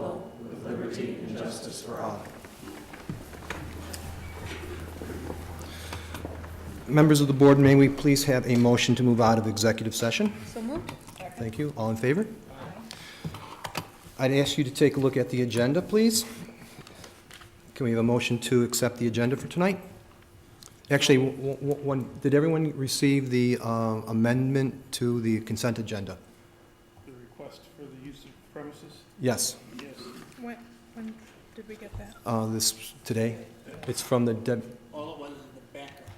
indivisible, with liberty and justice for all. Members of the board, may we please have a motion to move out of executive session? So moved. Thank you. All in favor? I'd ask you to take a look at the agenda, please. Can we have a motion to accept the agenda for tonight? Actually, did everyone receive the amendment to the consent agenda? The request for the use of premises? Yes. Yes. When did we get that? This, today? It's from the, All it was is the backup.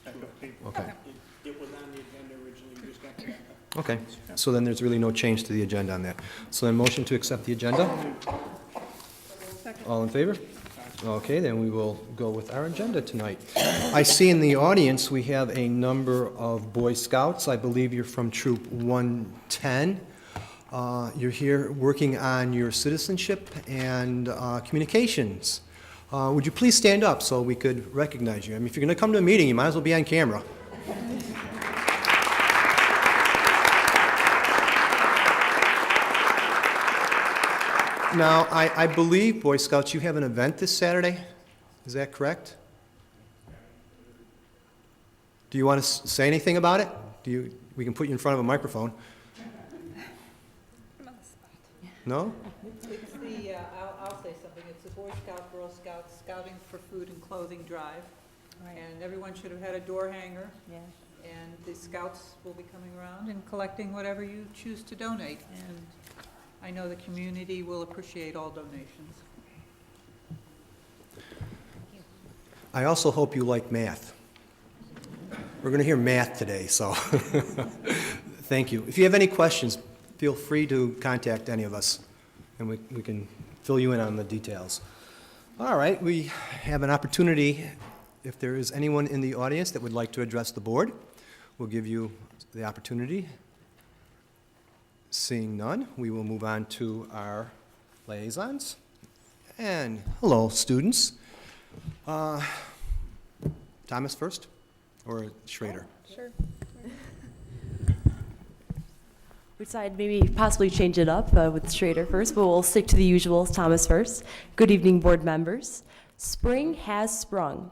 Backup paper. okay. It was on the agenda originally, we just got the backup. Okay, so then there's really no change to the agenda on that. So then motion to accept the agenda? Second. All in favor? Okay, then we will go with our agenda tonight. I see in the audience, we have a number of Boy Scouts. I believe you're from Troop 110. You're here working on your citizenship and communications. Would you please stand up so we could recognize you? I mean, if you're going to come to a meeting, you might as well be on camera. Now, I believe, Boy Scouts, you have an event this Saturday? Is that correct? Do you want to say anything about it? We can put you in front of a microphone. No? It's the, I'll say something, it's the Boy Scout, Girl Scouts Scouting for Food and Clothing Drive. And everyone should have had a door hanger. Yeah. And the scouts will be coming around and collecting whatever you choose to donate. And I know the community will appreciate all donations. I also hope you like math. We're going to hear math today, so thank you. If you have any questions, feel free to contact any of us, and we can fill you in on the details. All right, we have an opportunity. If there is anyone in the audience that would like to address the board, we'll give you the opportunity. Seeing none, we will move on to our liaisons. And hello, students. Thomas first, or Schrader? Sure. We decided maybe possibly change it up with Schrader first, but we'll stick to the usual, Thomas first. Good evening, board members. Spring has sprung.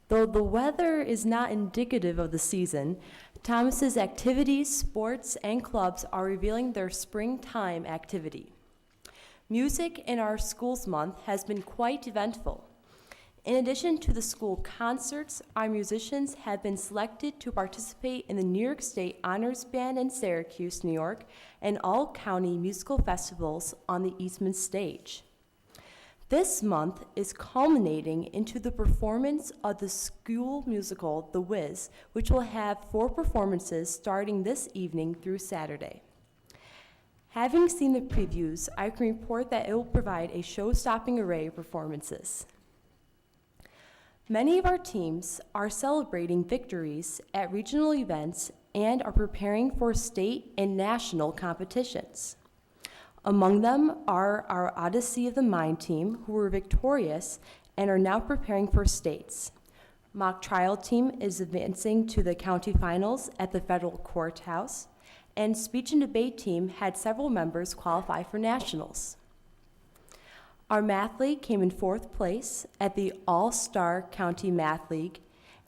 Though the weather is not indicative of the season, Thomas's activities, sports, and clubs are revealing their springtime activity. Music in our schools month has been quite eventful. In addition to the school concerts, our musicians have been selected to participate in the New York State Honors Band in Syracuse, New York, and all-county musical festivals on the Eastman stage. This month is culminating into the performance of the school musical, The Wiz, which will have 4 performances starting this evening through Saturday. Having seen the previews, I can report that it will provide a show-stopping array of performances. Many of our teams are celebrating victories at regional events and are preparing for state and national competitions. Among them are our Odyssey of the Mind team, who were victorious and are now preparing for states. Mock Trial team is advancing to the county finals at the federal courthouse, and Speech and Debate team had several members qualify for nationals. Our Math League came in 4th place at the All-Star County Math League,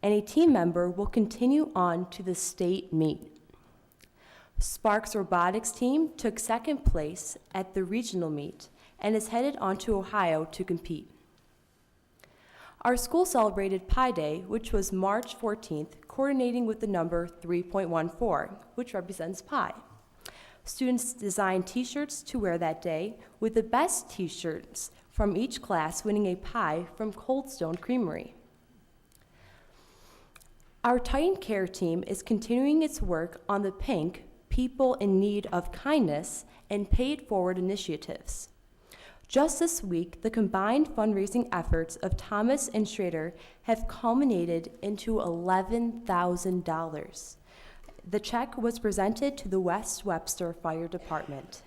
and a team member will continue on to the state meet. Sparks Robotics team took 2nd place at the regional meet and is headed on to Ohio to compete. Our school celebrated Pi Day, which was March 14th, coordinating with the number 3.14, which represents pi. Students designed t-shirts to wear that day, with the best t-shirts from each class winning a pie from Cold Stone Creamery. Our Titan Care team is continuing its work on the PINK, People in Need of Kindness, and Paid Forward initiatives. Just this week, the combined fundraising efforts of Thomas and Schrader have culminated into $11,000. The check was presented to the West Webster Fire Department.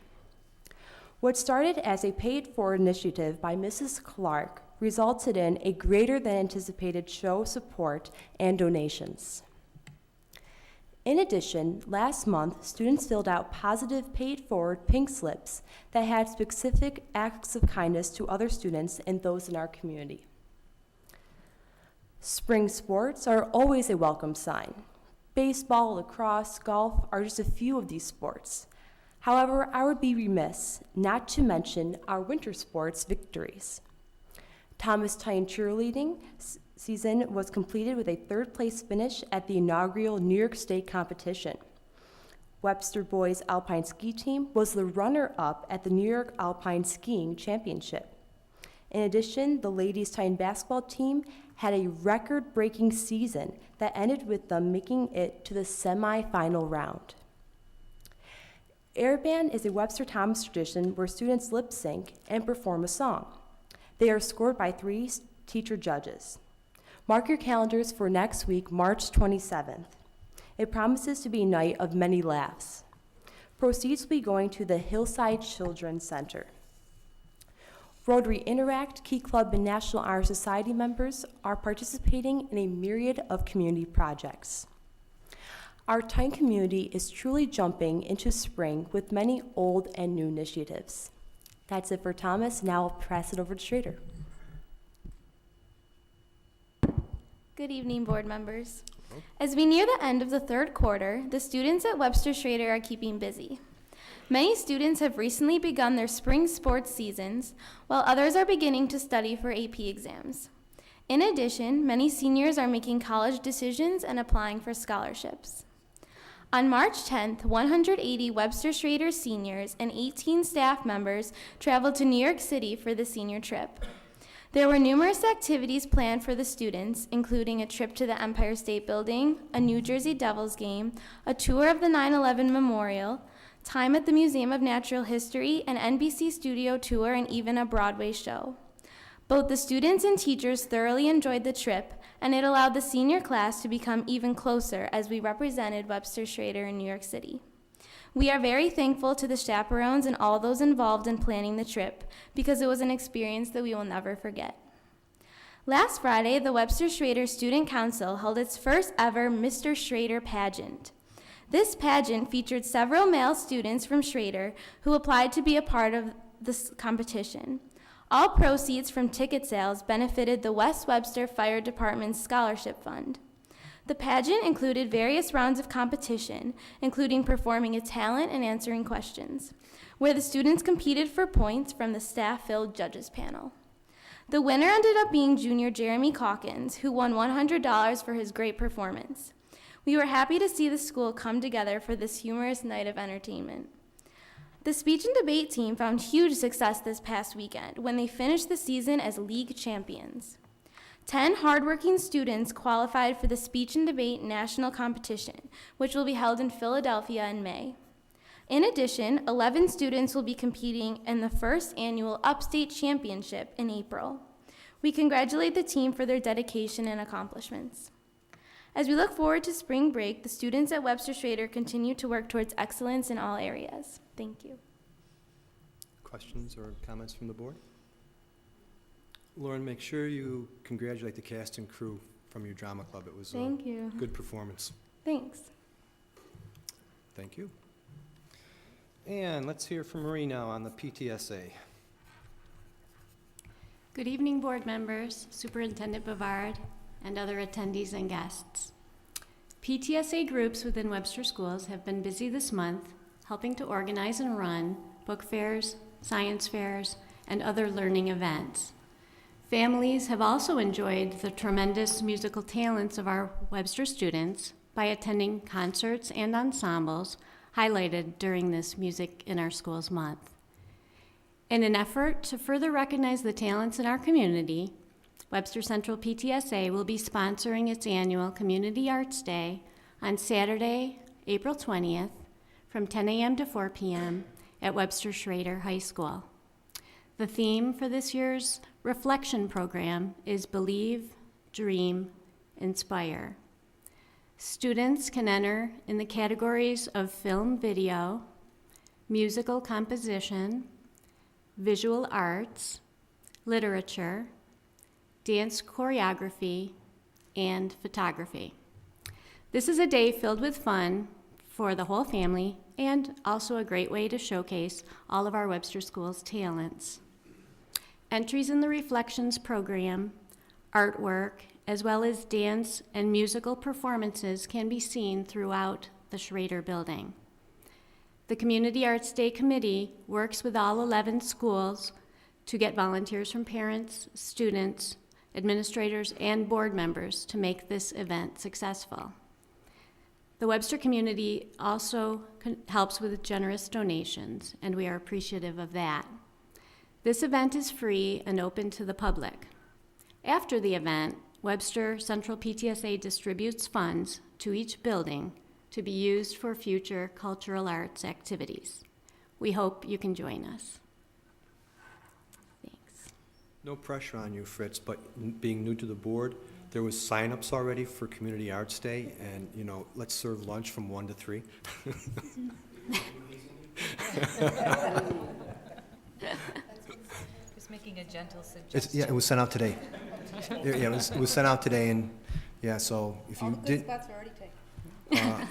What started as a paid-for initiative by Mrs. Clark resulted in a greater than anticipated show of support and donations. In addition, last month, students filled out positive paid-forward pink slips that had specific acts of kindness to other students and those in our community. Spring sports are always a welcome sign. Baseball, lacrosse, golf are just a few of these sports. However, I would be remiss not to mention our winter sports victories. Thomas Tyne cheerleading season was completed with a third-place finish at the inaugural New York State competition. Webster Boys Alpine Ski Team was the runner-up at the New York Alpine Skiing Championship. In addition, the ladies Tyne basketball team had a record-breaking season that ended with them making it to the semifinal round. Air Band is a Webster Thomas tradition where students lip sync and perform a song. They are scored by 3 teacher judges. Mark your calendars for next week, March 27th. It promises to be a night of many laughs. Proceeds will be going to the Hillside Children's Center. Rotary Interact, Key Club, and National Honor Society members are participating in a myriad of community projects. Our Tyne community is truly jumping into spring with many old and new initiatives. That's it for Thomas. Now I'll pass it over to Schrader. Good evening, board members. As we near the end of the third quarter, the students at Webster Schrader are keeping busy. Many students have recently begun their spring sports seasons, while others are beginning to study for AP exams. In addition, many seniors are making college decisions and applying for scholarships. On March 10th, 180 Webster Schrader seniors and 18 staff members traveled to New York City for the senior trip. There were numerous activities planned for the students, including a trip to the Empire State Building, a New Jersey Devils game, a tour of the 9/11 Memorial, time at the Museum of Natural History, an NBC studio tour, and even a Broadway show. Both the students and teachers thoroughly enjoyed the trip, and it allowed the senior class to become even closer as we represented Webster Schrader in New York City. We are very thankful to the chaperones and all those involved in planning the trip because it was an experience that we will never forget. Last Friday, the Webster Schrader Student Council held its first ever Mr. Schrader pageant. This pageant featured several male students from Schrader who applied to be a part of this competition. All proceeds from ticket sales benefited the West Webster Fire Department's Scholarship Fund. The pageant included various rounds of competition, including performing a talent and answering questions, where the students competed for points from the staff-filled judges panel. The winner ended up being junior Jeremy Calkins, who won $100 for his great performance. We were happy to see the school come together for this humorous night of entertainment. The speech and debate team found huge success this past weekend when they finished the season as league champions. 10 hardworking students qualified for the Speech and Debate National Competition, which will be held in Philadelphia in May. In addition, 11 students will be competing in the first annual Upstate Championship in April. We congratulate the team for their dedication and accomplishments. As we look forward to spring break, the students at Webster Schrader continue to work towards excellence in all areas. Thank you. Questions or comments from the board? Lauren, make sure you congratulate the cast and crew from your drama club. It was a Thank you. good performance. Thanks. Thank you. And let's hear from Marie now on the PTSA. Good evening, board members, Superintendent Bavard, and other attendees and guests. PTSA groups within Webster Schools have been busy this month, helping to organize and run book fairs, science fairs, and other learning events. Families have also enjoyed the tremendous musical talents of our Webster students by attending concerts and ensembles highlighted during this Music in Our Schools month. In an effort to further recognize the talents in our community, Webster Central PTSA will be sponsoring its annual Community Arts Day on Saturday, April 20th, from 10 a.m. to 4 p.m. at Webster Schrader High School. The theme for this year's reflection program is Believe, Dream, Inspire. Students can enter in the categories of film video, musical composition, visual arts, literature, dance choreography, and photography. This is a day filled with fun for the whole family and also a great way to showcase all of our Webster Schools talents. Entries in the Reflections program, artwork, as well as dance and musical performances can be seen throughout the Schrader Building. The Community Arts Day Committee works with all 11 schools to get volunteers from parents, students, administrators, and board members to make this event successful. The Webster community also helps with generous donations, and we are appreciative of that. This event is free and open to the public. After the event, Webster Central PTSA distributes funds to each building to be used for future cultural arts activities. We hope you can join us. Thanks. No pressure on you, Fritz, but being new to the board, there was signups already for Community Arts Day, and, you know, let's serve lunch from 1 to 3. Just making a gentle Yeah, suggestion. it was sent out today. Yeah, it was sent out today, and, yeah, so if you did. spots are already taken.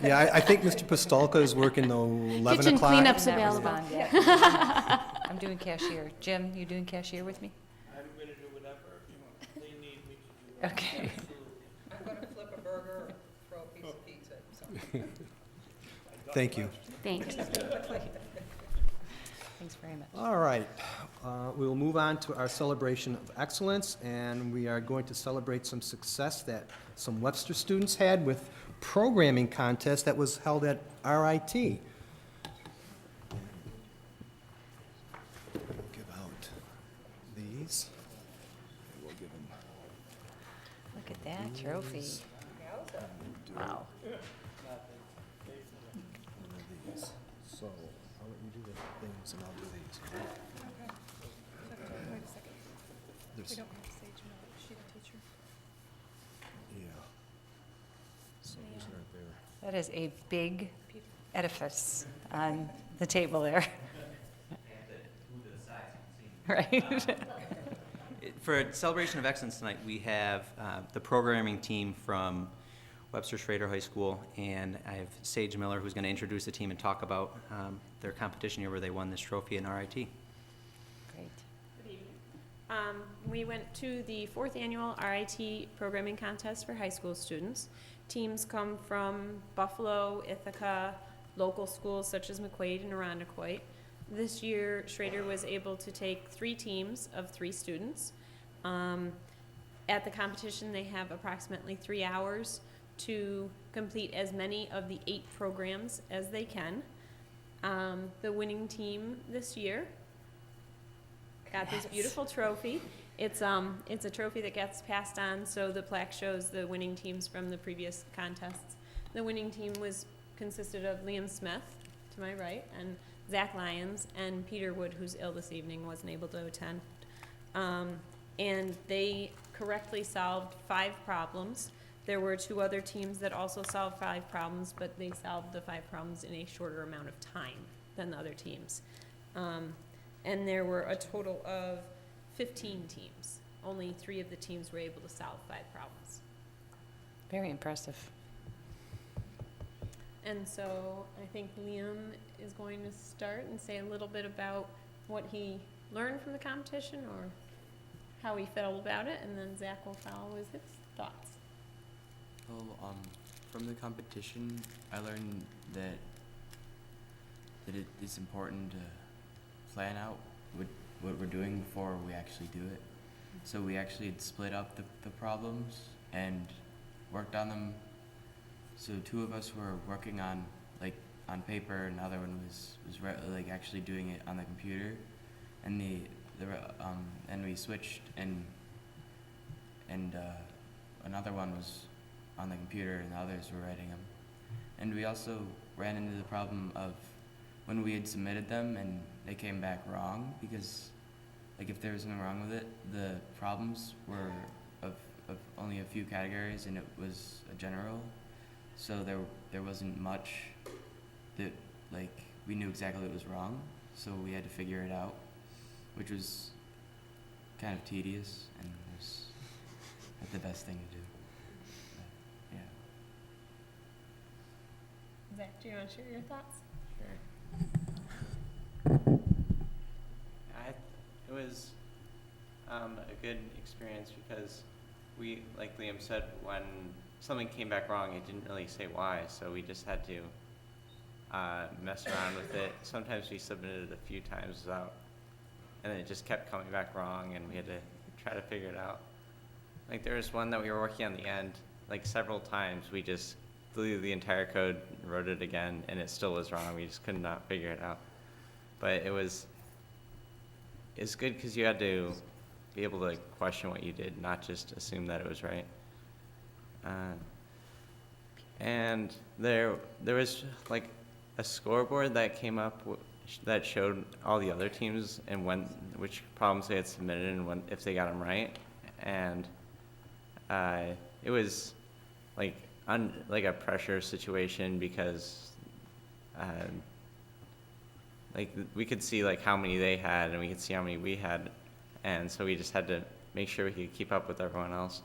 Yeah, I think Mr. Pistolka is working the 11 Kitchen o'clock. cleanup's Did not available. respond yet. I'm doing cashier. Jim, you doing cashier with me? I'm gonna do whatever you want, they need me to do. Okay. I'm gonna flip a burger or throw a piece of pizza, so. Thank you. Thanks. Thanks very much. All right, we will move on to our celebration of excellence, and we are going to celebrate some success that some Webster students had with programming contest that was held at RIT. Give out these. We'll give them Look at that trophy. Wow. one of these. So I'll let you do the things and I'll do these. Wait a second. We There's, don't have Sage Miller. Is she the teacher? yeah. So these are there. That is a big edifice on the table there. Right? For Celebration of Excellence tonight, we have the programming team from Webster Schrader High School, and I have Sage Miller, who's going to introduce the team and talk about their competition here where they won this trophy in RIT. Great. Good evening. We went to the 4th annual RIT programming contest for high school students. Teams come from Buffalo, Ithaca, local schools such as McQuaid and Irondequoit. This year, Schrader was able to take 3 teams of 3 students. At the competition, they have approximately 3 hours to complete as many of the 8 programs as they can. The winning team this year got this beautiful trophy. It's a trophy that gets passed on, so the plaque shows the winning teams from the previous contests. The winning team consisted of Liam Smith, to my right, and Zach Lyons, and Peter Wood, who's ill this evening, wasn't able to attend. And they correctly solved 5 problems. There were 2 other teams that also solved 5 problems, but they solved the 5 problems in a shorter amount of time than the other teams. And there were a total of 15 teams. Only 3 of the teams were able to solve 5 problems. Very impressive. And so I think Liam is going to start and say a little bit about what he learned from the competition or how he felt about it, and then Zach will follow with his thoughts. Well, from the competition, I learned that it is important to plan out what we're doing before we actually do it. So we actually had split up the problems and worked on them. So 2 of us were working on paper, and the other one was actually doing it on the computer, and and we switched, and another one was on the computer and the others were writing them. And we also ran into the problem of when we had submitted them and they came back wrong, because if there was something wrong with it, the problems were of only a few categories, and it was a general. So there wasn't much that we knew exactly what was wrong, so we had to figure it out, which was kind of tedious and was not the best thing to do. But, Zach, do you want to share your thoughts? It was a good experience because we, like Liam said, when something came back wrong, it didn't really say why, so we just had to mess around with it. Sometimes we submitted it a few times without, and then it just kept coming back wrong, and we had to try to figure it out. Like there was one that we were working on the end, like several times we just deleted the entire code, wrote it again, and it still was wrong. We just could not figure it out. But it's good because you had to be able to question what you did, not just assume that it was right. And there was like a scoreboard that came up that showed all the other teams and which problems they had submitted and if they got them right. And it was like a pressure situation because like we could see like how many they had and we could see how many we had, and so we just had to make sure we could keep up with everyone else.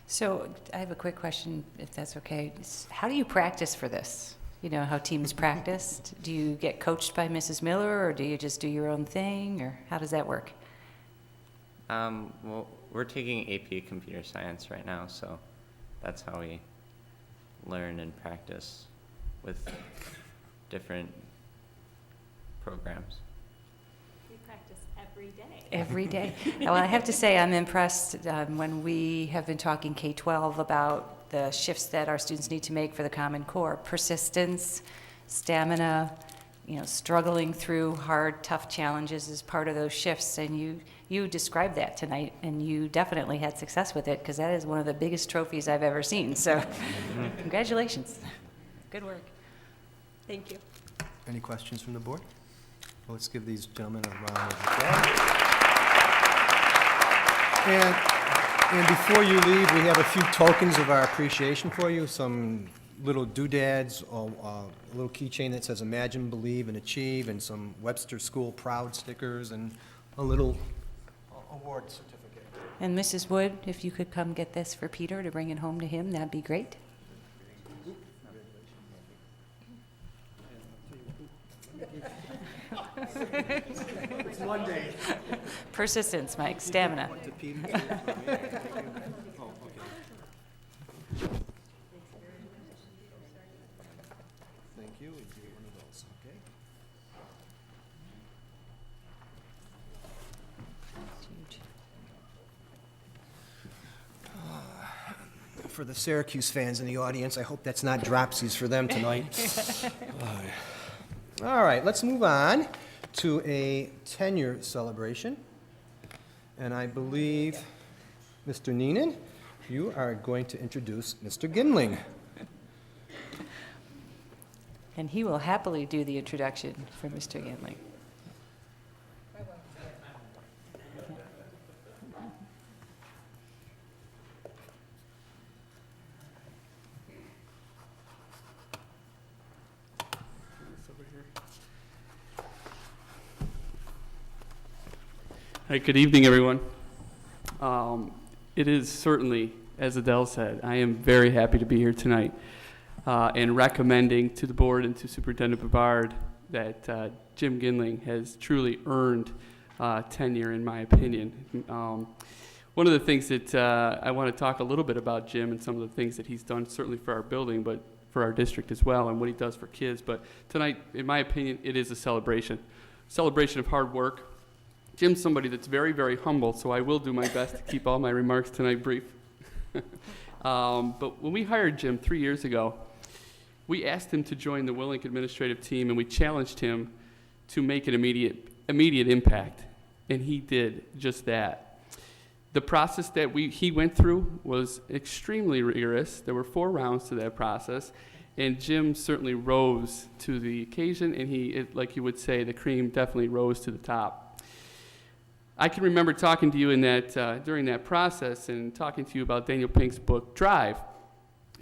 So I have a quick question, if that's okay. How do you practice for this? You know, how teams practice? Do you get coached by Mrs. Miller, or do you just do your own thing, or how does that work? Well, we're taking AP Computer Science right now, so that's how we learn and practice with different programs. We practice every day. Every day. Well, I have to say I'm impressed when we have been talking K-12 about the shifts that our students need to make for the Common Core. Persistence, stamina, you know, struggling through hard, tough challenges is part of those shifts. And you described that tonight, and you definitely had success with it, because that is one of the biggest trophies I've ever seen. So congratulations. Good work. Thank you. Any questions from the board? Well, let's give these gentlemen a round of applause. And before you leave, we have a few tokens of our appreciation for you, some little doodads, or a little keychain that says Imagine, Believe, and Achieve, and some Webster School Proud stickers, and a little award certificate. And Mrs. Wood, if you could come get this for Peter to bring it home to him, that'd be great. It's one day. Persistence, Mike, stamina. One to Peter, two for me. Oh, okay. Thank you, and you get one of those, okay? For the Syracuse fans in the audience, I hope that's not dropsies for them tonight. All right, let's move on to a tenure celebration. And I believe, Mr. Neenan, you are going to introduce Mr. Gimling. And he will happily do the introduction for Mr. Gimling. All right, good evening, everyone. It is certainly, as Adele said, I am very happy to be here tonight and recommending to the board and to Superintendent Bavard that Jim Gimling has truly earned tenure, in my opinion. One of the things that I want to talk a little bit about Jim and some of the things that he's done, certainly for our building, but for our district as well, and what he does for kids. But tonight, in my opinion, it is a celebration of hard work. Jim's somebody that's very, very humble, so I will do my best to keep all my remarks tonight brief. But when we hired Jim 3 years ago, we asked him to join the Willink administrative team, and we challenged him to make an immediate impact, and he did just that. The process that he went through was extremely rigorous. There were 4 rounds to that process, and Jim certainly rose to the occasion, and like you would say, the cream definitely rose to the top. I can remember talking to you during that process and talking to you about Daniel Pink's book, Drive,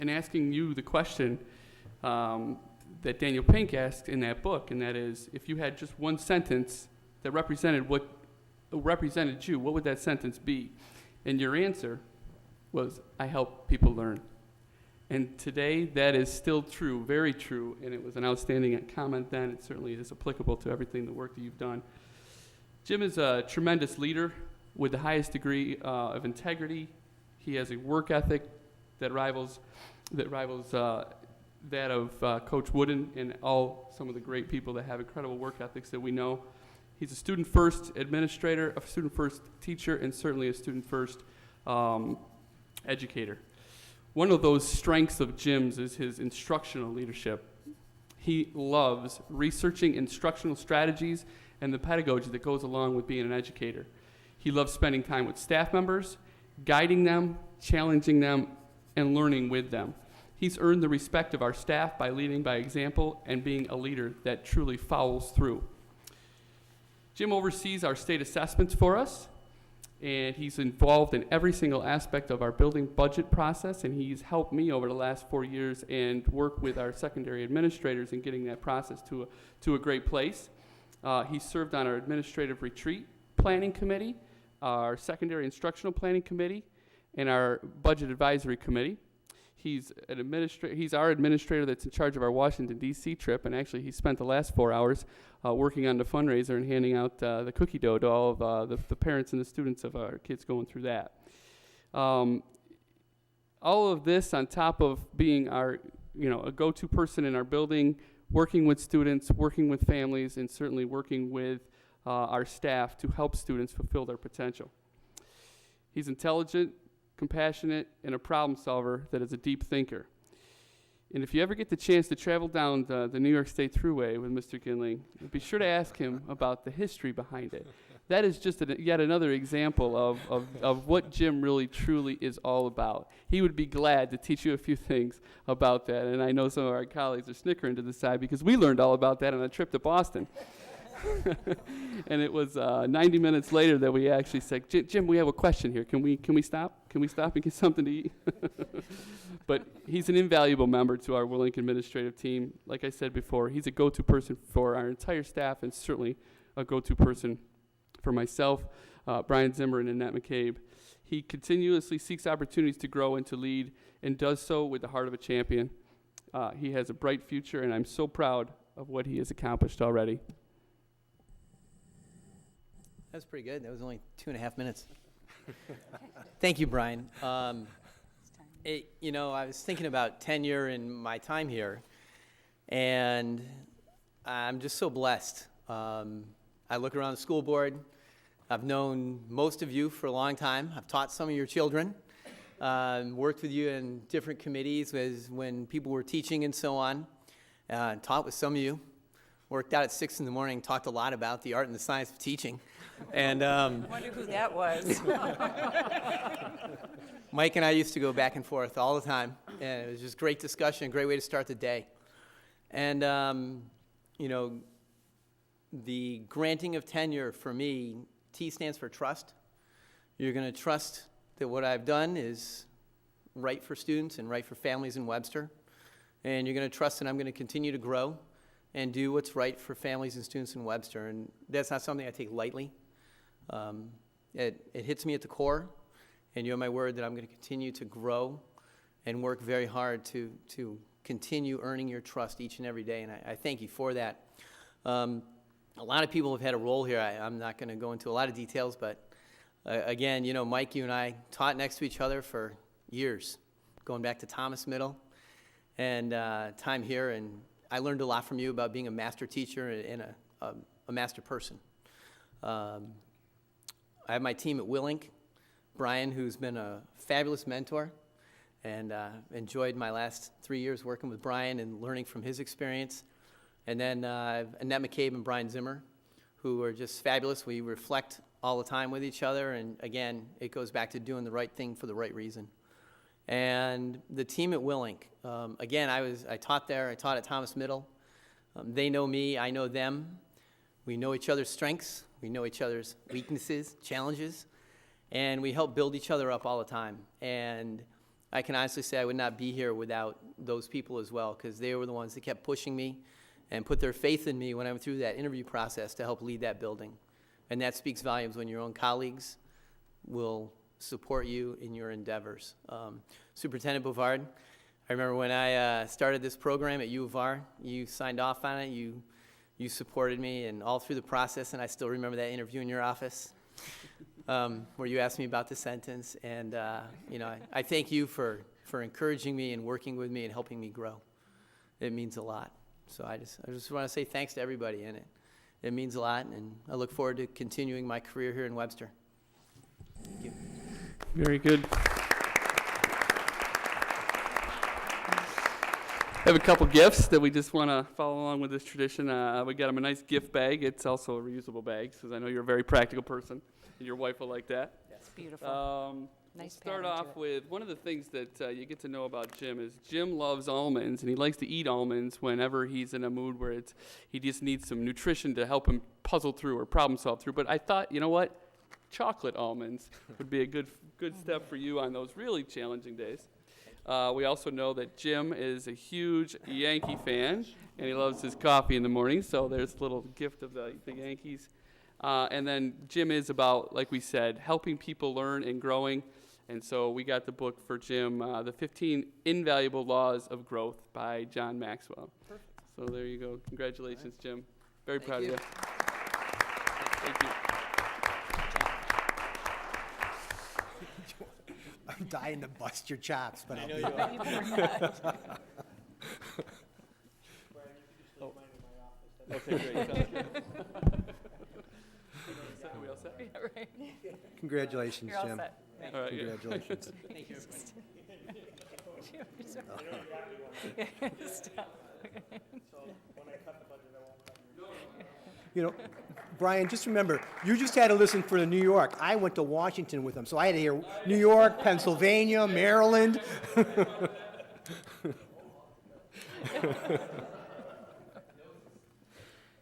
and asking you the question that Daniel Pink asked in that book, and that is, if you had just one sentence that represented you, what would that sentence be? And your answer was, I help people learn. And today, that is still true, very true, and it was an outstanding comment then. It certainly is applicable to everything, the work that you've done. Jim is a tremendous leader with the highest degree of integrity. He has a work ethic that rivals that of Coach Wooden and some of the great people that have incredible work ethics that we know. He's a student-first administrator, a student-first teacher, and certainly a student-first educator. One of those strengths of Jim's is his instructional leadership. He loves researching instructional strategies and the pedagogy that goes along with being an educator. He loves spending time with staff members, guiding them, challenging them, and learning with them. He's earned the respect of our staff by leading by example and being a leader that truly follows through. Jim oversees our state assessments for us, and he's involved in every single aspect of our building budget process, and he's helped me over the last 4 years and work with our secondary administrators in getting that process to a great place. He served on our administrative retreat planning committee, our secondary instructional planning committee, and our budget advisory committee. He's our administrator that's in charge of our Washington, D.C. trip, and actually he spent the last 4 hours working on the fundraiser and handing out the cookie dough to all of the parents and the students of our kids going through that. All of this on top of being a go-to person in our building, working with students, working with families, and certainly working with our staff to help students fulfill their potential. He's intelligent, compassionate, and a problem solver that is a deep thinker. And if you ever get the chance to travel down the New York State Thruway with Mr. Ginling, be sure to ask him about the history behind it. That is just yet another example of what Jim really truly is all about. He would be glad to teach you a few things about that, and I know some of our colleagues are snickering to the side because we learned all about that on a trip to Boston. And it was 90 minutes later that we actually said, Jim, we have a question here. Can we stop? Can we stop and get something to eat? But he's an invaluable member to our Willink administrative team. Like I said before, he's a go-to person for our entire staff and certainly a go-to person for myself, Brian Zimmer, and Annette McCabe. He continuously seeks opportunities to grow and to lead and does so with the heart of a champion. He has a bright future, and I'm so proud of what he has accomplished already. That's pretty good. That was only 2.5 minutes. Thank you, Brian. I was thinking about tenure in my time here, and I'm just so blessed. I look around the school board. I've known most of you for a long time. I've taught some of your children, worked with you in different committees when people were teaching and so on, taught with some of you. Worked out at 6 in the morning, talked a lot about the art and the science of teaching. And I wonder who that was. Mike and I used to go back and forth all the time, and it was just great discussion, a great way to start the day. And, the granting of tenure for me, T stands for trust. You're going to trust that what I've done is right for students and right for families in Webster. And you're going to trust that I'm going to continue to grow and do what's right for families and students in Webster. And that's not something I take lightly. It hits me at the core, and you have my word that I'm going to continue to grow and work very hard to continue earning your trust each and every day, and I thank you for that. A lot of people have had a role here. I'm not going to go into a lot of details, but again, Mike, you and I taught next to each other for years, going back to Thomas Middle and time here, and I learned a lot from you about being a master teacher and a master person. I have my team at Willink, Brian, who's been a fabulous mentor, and enjoyed my last 3 years working with Brian and learning from his experience. And then Annette McCabe and Brian Zimmer, who are just fabulous. We reflect all the time with each other, and again, it goes back to doing the right thing for the right reason. And the team at Willink, again, I taught there, I taught at Thomas Middle. They know me, I know them. We know each other's strengths, we know each other's weaknesses, challenges, and we help build each other up all the time. And I can honestly say I would not be here without those people as well, because they were the ones that kept pushing me and put their faith in me when I went through that interview process to help lead that building. And that speaks volumes when your own colleagues will support you in your endeavors. Superintendent Bouvard, I remember when I started this program at U of R, you signed off on it, you supported me, and all through the process, and I still remember that interview in your office where you asked me about the sentence, and I thank you for encouraging me and working with me and helping me grow. It means a lot. So I just want to say thanks to everybody in it. It means a lot, and I look forward to continuing my career here in Webster. Thank you. Very good. I have a couple gifts that we just want to follow along with this tradition. We got them a nice gift bag. It's also a reusable bag, because I know you're a very practical person, and your wife will like that. It's beautiful. We'll Nice start pattern to off it. with one of the things that you get to know about Jim is Jim loves almonds, and he likes to eat almonds whenever he's in a mood where he just needs some nutrition to help him puzzle through or problem solve through. But I thought, you know what? Chocolate almonds would be a good step for you on those really challenging days. We also know that Jim is a huge Yankee fan, and he loves his coffee in the morning, so there's a little gift of the Yankees. And then Jim is about, like we said, helping people learn and growing. And so we got the book for Jim, The 15 Invaluable Laws of Growth by John Maxwell. Perfect. So there you go. Congratulations, Jim. Very proud of you. Thank you. I'm dying to bust your chops, but I I'll know be- you are. Okay, great. Sounds good. Are we all set? Yeah, right. Congratulations, You're all Jim. set. All right, yeah. Congratulations. Thank you, everybody. Stop. You know, Brian, just remember, you just had to listen for the New York. I went to Washington with them, so I had to hear New York, Pennsylvania, Maryland.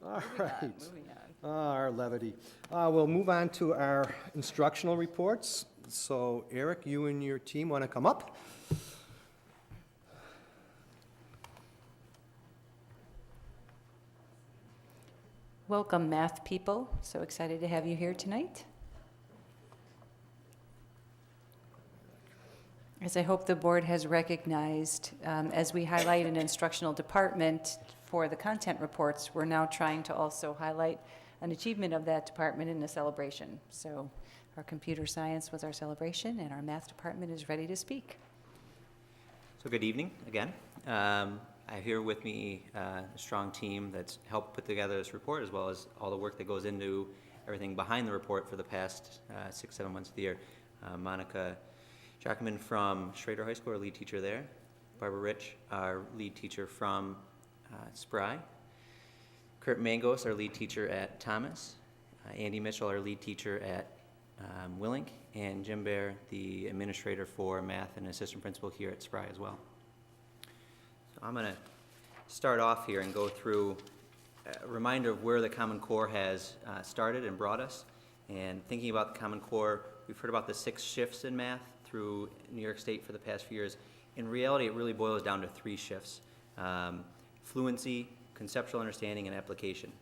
All right. Moving on. Our levity. We'll move on to our instructional reports. So, Eric, you and your team want to come up? Welcome, math people. So excited to have you here tonight. As I hope the board has recognized, as we highlight an instructional department for the content reports, we're now trying to also highlight an achievement of that department in a celebration. So our computer science was our celebration, and our math department is ready to speak. So good evening again. I have here with me a strong team that's helped put together this report, as well as all the work that goes into everything behind the report for the past 6-7 months of the year. Monica Jackman from Schrader High School, our lead teacher there. Barbara Rich, our lead teacher from Spry. Kurt Mangos, our lead teacher at Thomas. Andy Mitchell, our lead teacher at Willink. And Jim Bear, the administrator for math and assistant principal here at Spry as well. I'm going to start off here and go through a reminder of where the Common Core has started and brought us. And thinking about the Common Core, we've heard about the 6 shifts in math through New York State for the past few years. In reality, it really boils down to 3 shifts. Fluency, conceptual understanding, and application.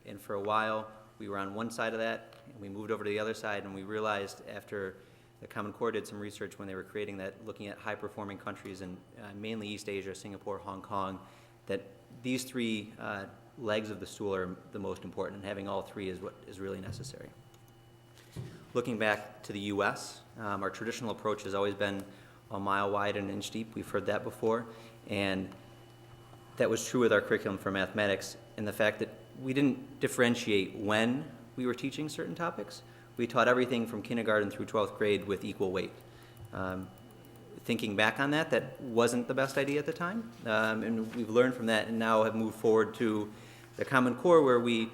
And for a while, we were on one side of that, and we moved over to the other side, and we realized after the Common Core did some research when they were creating that, looking at high-performing countries in mainly East Asia, Singapore, Hong Kong, that these 3 legs of the stool are the most important, and having all 3 is what is really necessary. Looking back to the U.S., our traditional approach has always been a mile wide and an inch deep. We've heard that before, and that was true with our curriculum for mathematics, and the fact that we didn't differentiate when we were teaching certain topics. We taught everything from kindergarten through 12th grade with equal weight. Thinking back on that, that wasn't the best idea at the time, and we've learned from that and now have moved forward to the Common Core, where we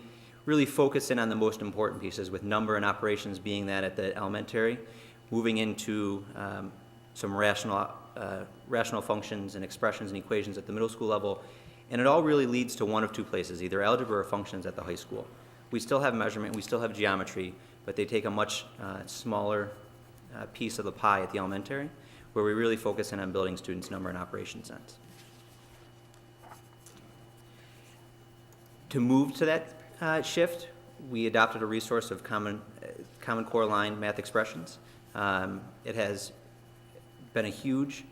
really focus in on the most important pieces, with number and operations being that at the elementary, moving into some rational functions and expressions and equations at the middle school level, and it all really leads to one of 2 places, either algebra or functions at the high school. We still have measurement, we still have geometry, but they take a much smaller piece of the pie at the elementary, where we really focus in on building students' number and operation sense. To move to that shift, we adopted a resource of Common Core line math expressions. It has been a huge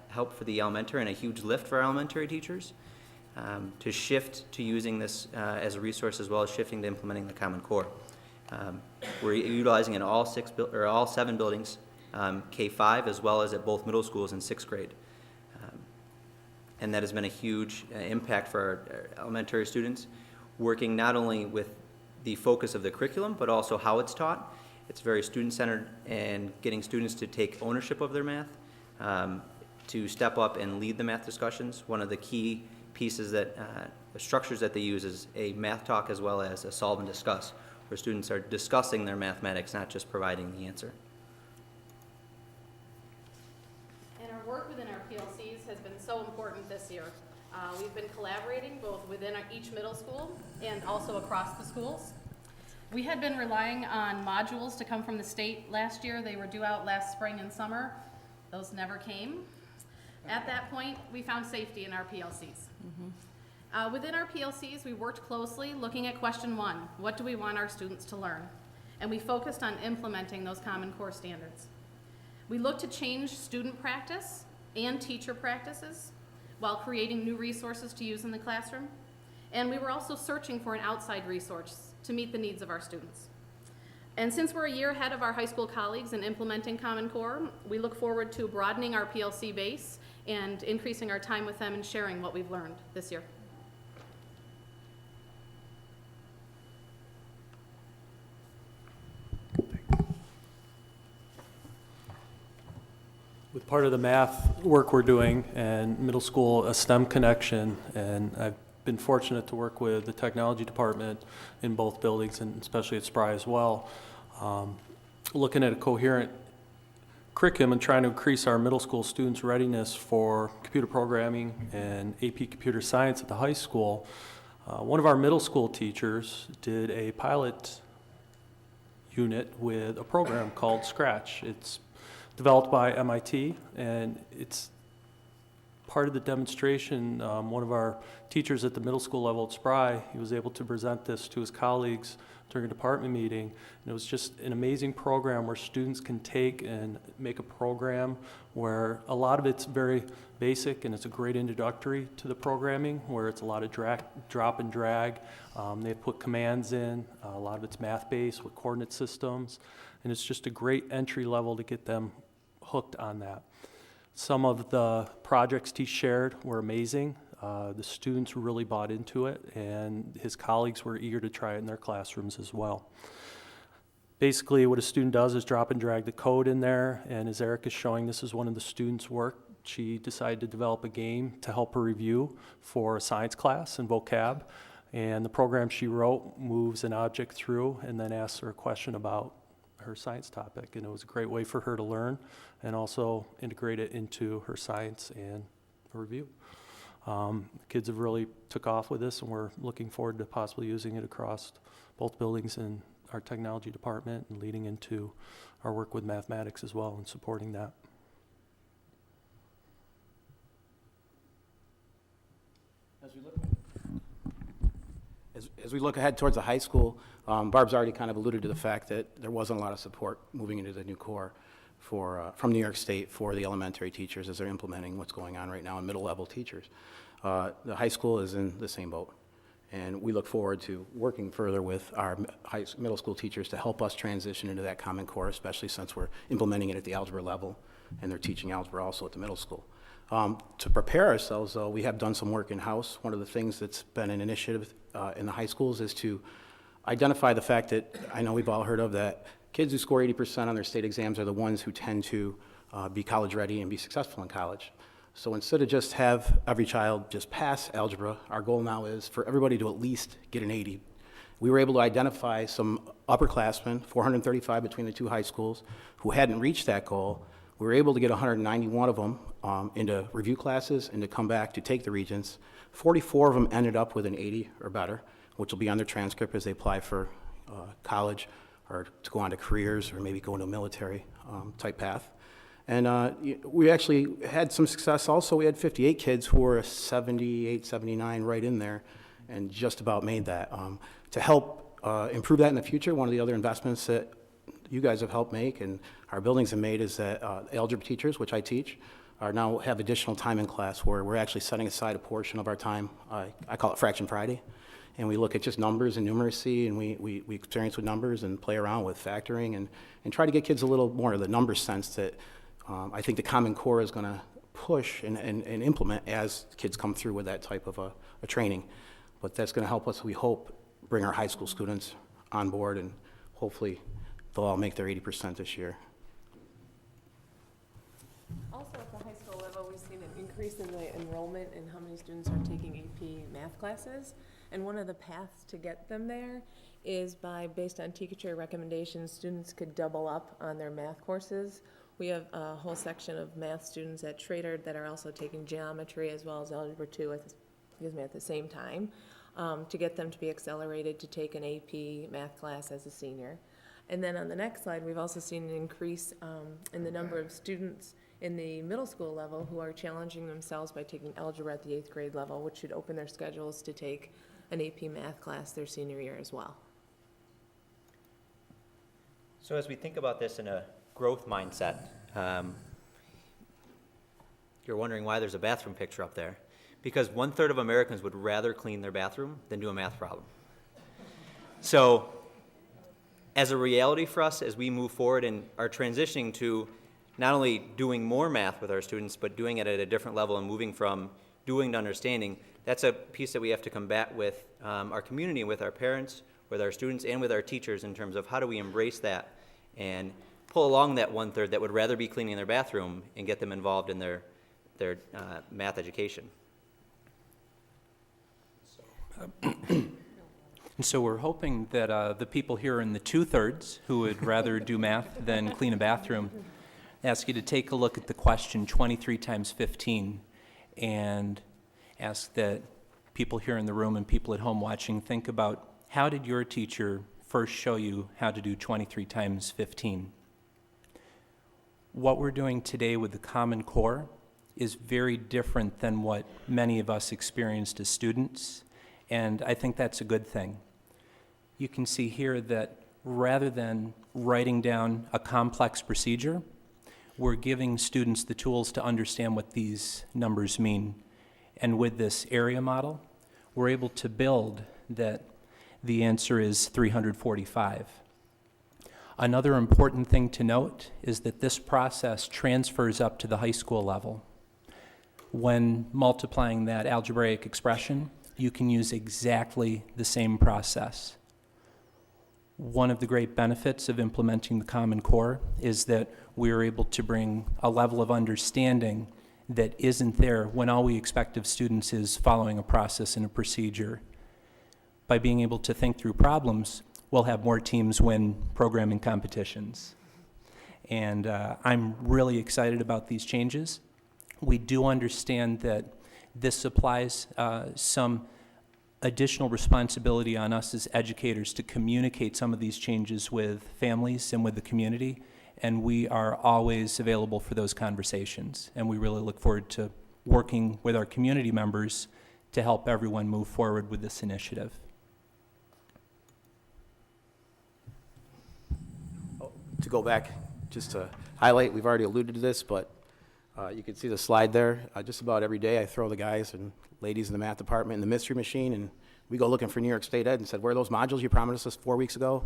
help for the elementary and a huge lift for our elementary teachers to shift to using this as a resource, as well as shifting to implementing the Common Core. We're utilizing it in all 7 buildings, K-5, as well as at both middle schools in 6th grade. And that has been a huge impact for our elementary students, working not only with the focus of the curriculum, but also how it's taught. It's very student-centered and getting students to take ownership of their math, to step up and lead the math discussions. One of the key pieces that, the structures that they use is a math talk as well as a solve and discuss, where students are discussing their mathematics, not just providing the answer. And our work within our PLCs has been so important this year. We've been collaborating both within each middle school and also across the schools. We had been relying on modules to come from the state last year. They were due out last spring and summer. Those never came. At that point, we found safety in our PLCs. Within our PLCs, we worked closely looking at question 1, what do we want our students to learn? And we focused on implementing those Common Core standards. We looked to change student practice and teacher practices while creating new resources to use in the classroom. And we were also searching for an outside resource to meet the needs of our students. And since we're a year ahead of our high school colleagues in implementing Common Core, we look forward to broadening our PLC base and increasing our time with them and sharing what we've learned this year. With part of the math work we're doing and middle school, a STEM connection, and I've been fortunate to work with the technology department in both buildings and especially at Spry as well, looking at a coherent curriculum and trying to increase our middle school students' readiness for computer programming and AP computer science at the high school. One of our middle school teachers did a pilot unit with a program called Scratch. It's developed by MIT, and it's part of the demonstration. One of our teachers at the middle school level at Spry, he was able to present this to his colleagues during a department meeting, and it was just an amazing program where students can take and make a program where a lot of it's very basic, and it's a great introductory to the programming, where it's a lot of drop and drag. They put commands in, a lot of it's math-based with coordinate systems, and it's just a great entry level to get them hooked on that. Some of the projects he shared were amazing. The students really bought into it, and his colleagues were eager to try it in their classrooms as well. Basically, what a student does is drop and drag the code in there, and as Eric is showing, this is one of the students' work. She decided to develop a game to help her review for a science class and vocab, and the program she wrote moves an object through and then asks her a question about her science topic, and it was a great way for her to learn and also integrate it into her science and her review. Kids have really took off with this, and we're looking forward to possibly using it across both buildings in our technology department and leading into our work with mathematics as well and supporting that. As we look ahead towards the high school, Barb's already kind of alluded to the fact that there wasn't a lot of support moving into the new core from New York State for the elementary teachers as they're implementing what's going on right now in middle-level teachers. The high school is in the same boat, and we look forward to working further with our middle school teachers to help us transition into that Common Core, especially since we're implementing it at the algebra level, and they're teaching algebra also at the middle school. To prepare ourselves, though, we have done some work in-house. One of the things that's been an initiative in the high schools is to identify the fact that I know we've all heard of, that kids who score 80% on their state exams are the ones who tend to be college ready and be successful in college. So instead of just have every child just pass algebra, our goal now is for everybody to at least get an 80. We were able to identify some upperclassmen, 435 between the two high schools, who hadn't reached that goal. We were able to get 191 of them into review classes and to come back to take the Regents. 44 of them ended up with an 80 or better, which will be on their transcript as they apply for college or to go on to careers or maybe go into a military type path. And we actually had some success also. We had 58 kids who were 78, 79 right in there and just about made that. To help improve that in the future, one of the other investments that you guys have helped make and our buildings have made is that algebra teachers, which I teach, are now have additional time in class where we're actually setting aside a portion of our time. I call it Fraction Friday. And we look at just numbers and numeracy, and we experience with numbers and play around with factoring and try to get kids a little more of the number sense that I think the Common Core is going to push and implement as kids come through with that type of a training. But that's going to help us, we hope, bring our high school students on board, and hopefully they'll all make their 80% this year. Also at the high school level, we've seen an increase in the enrollment and how many students are taking AP math classes. And one of the paths to get them there is based on teacher recommendations, students could double up on their math courses. We have a whole section of math students at Schrader that are also taking geometry as well as Algebra 2 at the same time, to get them to be accelerated to take an AP math class as a senior. And then on the next slide, we've also seen an increase in the number of students in the middle school level who are challenging themselves by taking algebra at the 8th grade level, which should open their schedules to take an AP math class their senior year as well. So as we think about this in a growth mindset, you're wondering why there's a bathroom picture up there. Because 1/3 of Americans would rather clean their bathroom than do a math problem. So as a reality for us, as we move forward and are transitioning to not only doing more math with our students, but doing it at a different level and moving from doing to understanding, that's a piece that we have to combat with our community, with our parents, with our students, and with our teachers in terms of how do we embrace that and pull along that 1/3 that would rather be cleaning their bathroom and get them involved in their math education. And so we're hoping that the people here in the 2/3 who would rather do math than clean a bathroom, ask you to take a look at the question 23 times 15 and ask that people here in the room and people at home watching think about how did your teacher first show you how to do 23 times 15? What we're doing today with the Common Core is very different than what many of us experienced as students, and I think that's a good thing. You can see here that rather than writing down a complex procedure, we're giving students the tools to understand what these numbers mean. And with this area model, we're able to build that the answer is 345. Another important thing to note is that this process transfers up to the high school level. When multiplying that algebraic expression, you can use exactly the same process. One of the great benefits of implementing the Common Core is that we are able to bring a level of understanding that isn't there when all we expect of students is following a process and a procedure. By being able to think through problems, we'll have more teams win programming competitions. And I'm really excited about these changes. We do understand that this applies some additional responsibility on us as educators to communicate some of these changes with families and with the community, and we are always available for those conversations. And we really look forward to working with our community members to help everyone move forward with this initiative. To go back, just to highlight, we've already alluded to this, but you can see the slide there. Just about every day I throw the guys and ladies in the math department in the mystery machine, and we go looking for New York State Ed and said, where are those modules you promised us 4 weeks ago,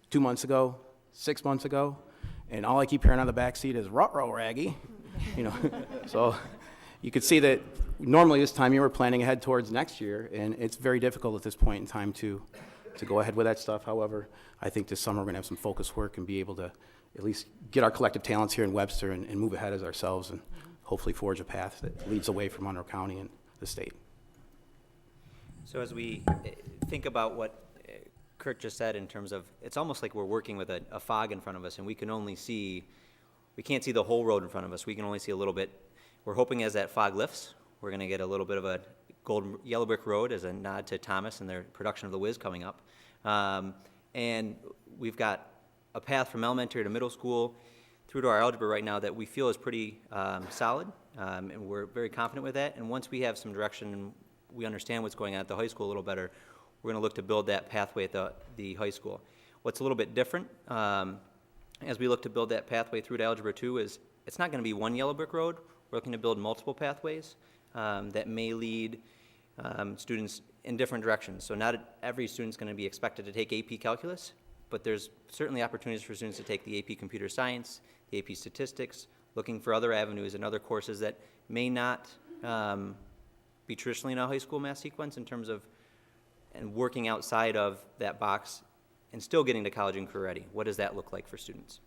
2 months ago, 6 months ago? And all I keep hearing on the back seat is, ruh-roh, Raggy. You know, so you could see that normally this time you were planning ahead towards next year, and it's very difficult at this point in time to go ahead with that stuff. However, I think this summer we're going to have some focus work and be able to at least get our collective talents here in Webster and move ahead as ourselves and hopefully forge a path that leads away from Monroe County and the state. So as we think about what Kurt just said in terms of, it's almost like we're working with a fog in front of us, and we can't see the whole road in front of us. We can only see a little bit. We're hoping as that fog lifts, we're going to get a little bit of a yellow brick road as a nod to Thomas and their production of The Wiz coming up. And we've got a path from elementary to middle school through to our algebra right now that we feel is pretty solid, and we're very confident with that. And once we have some direction and we understand what's going on at the high school a little better, we're going to look to build that pathway at the high school. What's a little bit different as we look to build that pathway through to Algebra 2 is it's not going to be one yellow brick road. We're looking to build multiple pathways that may lead students in different directions. So not every student's going to be expected to take AP Calculus, but there's certainly opportunities for students to take the AP Computer Science, the AP Statistics, looking for other avenues and other courses that may not be traditionally in a high school math sequence in terms of and working outside of that box and still getting to college and career ready. What does that look like for students?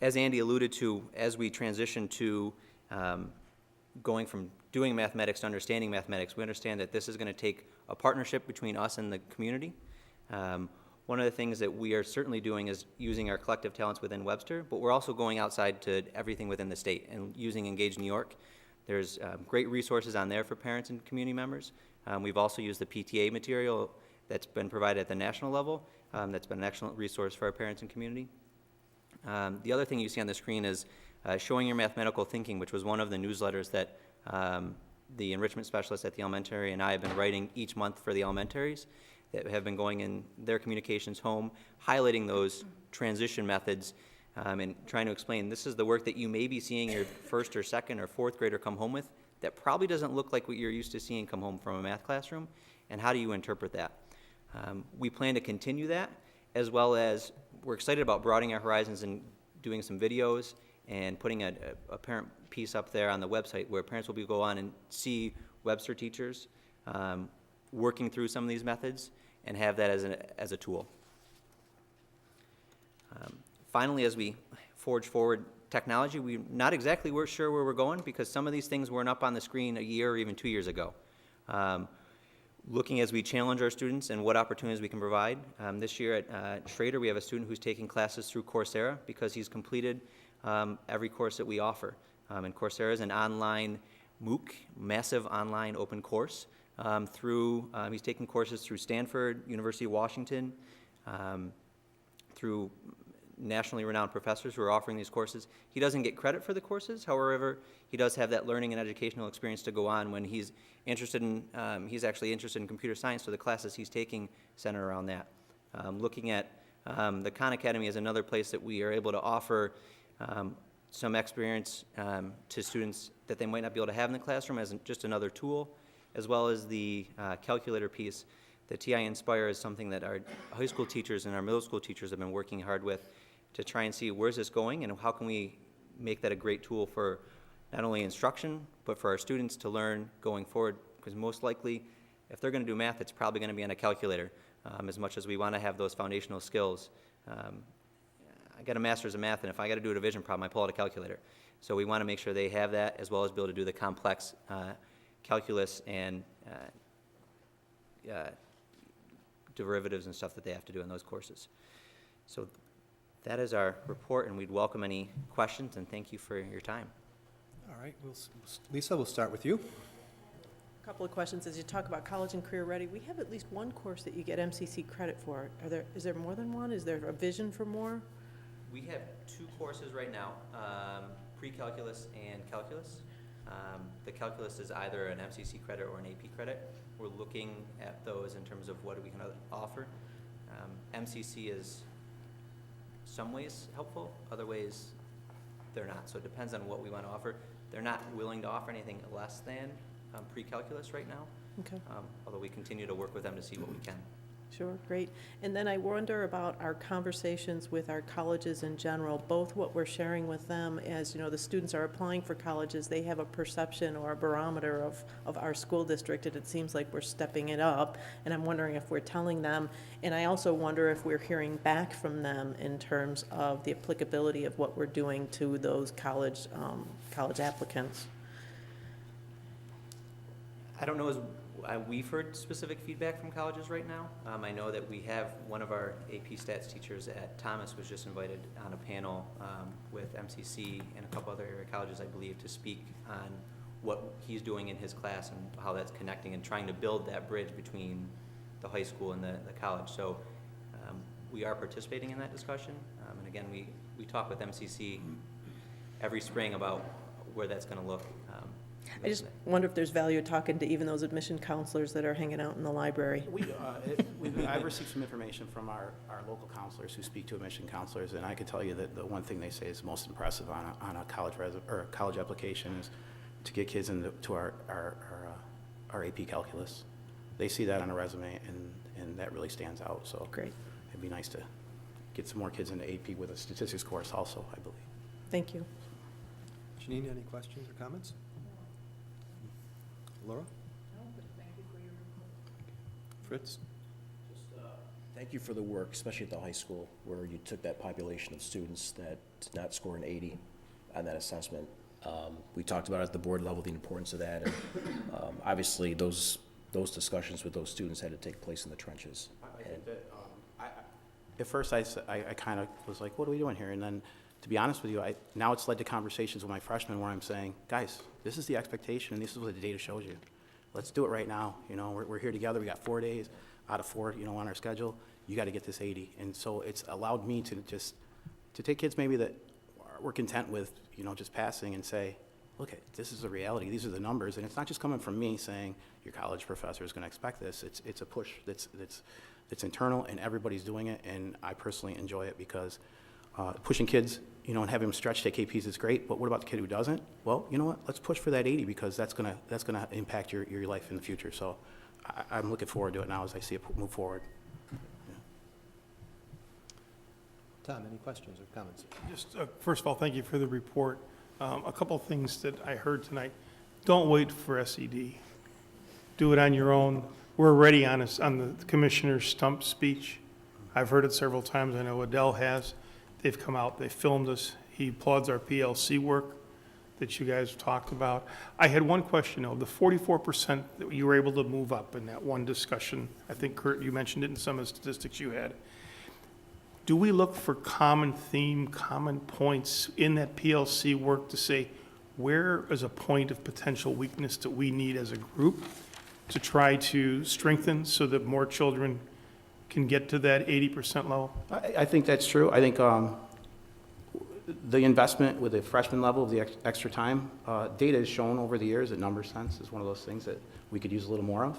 As Andy alluded to, as we transition to going from doing mathematics to understanding mathematics, we understand that this is going to take a partnership between us and the community. One of the things that we are certainly doing is using our collective talents within Webster, but we're also going outside to everything within the state and using Engage New York. There's great resources on there for parents and community members. We've also used the PTA material that's been provided at the national level. That's been an excellent resource for our parents and community. The other thing you see on the screen is Showing Your Mathematical Thinking, which was one of the newsletters that the enrichment specialists at the elementary and I have been writing each month for the elementaries that have been going in their communications home, highlighting those transition methods and trying to explain this is the work that you may be seeing your first or second or fourth grader come home with that probably doesn't look like what you're used to seeing come home from a math classroom, and how do you interpret that? We plan to continue that, as well as we're excited about broadening our horizons and doing some videos and putting a parent piece up there on the website where parents will go on and see Webster teachers working through some of these methods and have that as a tool. Finally, as we forge forward technology, we're not exactly sure where we're going because some of these things weren't up on the screen a year or even 2 years ago. Looking as we challenge our students and what opportunities we can provide. This year at Schrader, we have a student who's taking classes through Coursera because he's completed every course that we offer. And Coursera is an online MOOC, massive online open course. He's taking courses through Stanford, University of Washington, through nationally renowned professors who are offering these courses. He doesn't get credit for the courses, however, he does have that learning and educational experience to go on when he's interested in, he's actually interested in computer science, so the classes he's taking center around that. Looking at the Khan Academy is another place that we are able to offer some experience to students that they might not be able to have in the classroom as just another tool, as well as the calculator piece. The TI Inspire is something that our high school teachers and our middle school teachers have been working hard with to try and see where's this going and how can we make that a great tool for not only instruction, but for our students to learn going forward, because most likely, if they're going to do math, it's probably going to be on a calculator, as much as we want to have those foundational skills. I got a master's in math, and if I got to do a division problem, I pull out a calculator. So we want to make sure they have that, as well as be able to do the complex calculus and derivatives and stuff that they have to do in those courses. So that is our report, and we'd welcome any questions, and thank you for your time. All right, Lisa, we'll start with you. A couple of questions. As you talk about college and career ready, we have at least one course that you get MCC credit for. Is there more than one? Is there a vision for more? We have 2 courses right now, pre-calculus and calculus. The calculus is either an MCC credit or an AP credit. We're looking at those in terms of what we can offer. MCC is some ways helpful, other ways they're not. So it depends on what we want to offer. They're not willing to offer anything less than pre-calculus right now, Okay. Although we continue to work with them to see what we can. Sure, great. And then I wonder about our conversations with our colleges in general, both what we're sharing with them as, the students are applying for colleges, they have a perception or a barometer of our school district, and it seems like we're stepping it up. And I'm wondering if we're telling them, and I also wonder if we're hearing back from them in terms of the applicability of what we're doing to those college applicants. I don't know as we've heard specific feedback from colleges right now. I know that we have one of our AP Stats teachers at Thomas was just invited on a panel with MCC and a couple other area colleges, I believe, to speak on what he's doing in his class and how that's connecting and trying to build that bridge between the high school and the college. So we are participating in that discussion. And again, we talk with MCC every spring about where that's going to look. I just wonder if there's value in talking to even those admission counselors that are hanging out in the library. I've received some information from our local counselors who speak to admission counselors, and I can tell you that the one thing they say is most impressive on a college application is to get kids into our AP calculus. They see that on a resume, and that really stands out. So great. It'd be nice to get some more kids into AP with a statistics course also, I believe. Thank you. Janine, any questions or comments? Laura? No, but thank you for your report. Fritz? Thank you for the work, especially at the high school, where you took that population of students that did not score an 80 on that assessment. We talked about at the board level the importance of that, and obviously those discussions with those students had to take place in the trenches. I think that, at first I kind of was like, what are we doing here? And then, to be honest with you, now it's led to conversations with my freshmen where I'm saying, guys, this is the expectation, and this is what the data shows you. Let's do it right now. You know, we're here together. We got 4 days out of 4, you know, on our schedule. You got to get this 80. And so it's allowed me to take kids maybe that we're content with, you know, just passing and say, look, this is the reality. These are the numbers. And it's not just coming from me saying your college professor is going to expect this. It's a push that's internal, and everybody's doing it. And I personally enjoy it because pushing kids, you know, and having them stretch take APs is great, but what about the kid who doesn't? Well, you know what? Let's push for that 80 because that's gonna impact your life in the future. So I'm looking forward to it now as I see it move forward. Yeah. Tom, any questions or comments? Just, first of all, thank you for the report. A couple of things that I heard tonight. Don't wait for SED. Do it on your own. We're already on the commissioner's stump speech. I've heard it several times. I know Adele has. They've come out, they filmed us. He applauds our PLC work that you guys talked about. I had one question, though. The 44% that you were able to move up in that one discussion, I think, Kurt, you mentioned it in some of the statistics you had. Do we look for common theme, common points in that PLC work to say, where is a point of potential weakness that we need as a group to try to strengthen so that more children can get to that 80% level? I think that's true. I think the investment with the freshman level of the extra time, data has shown over the years that number sense is one of those things that we could use a little more of.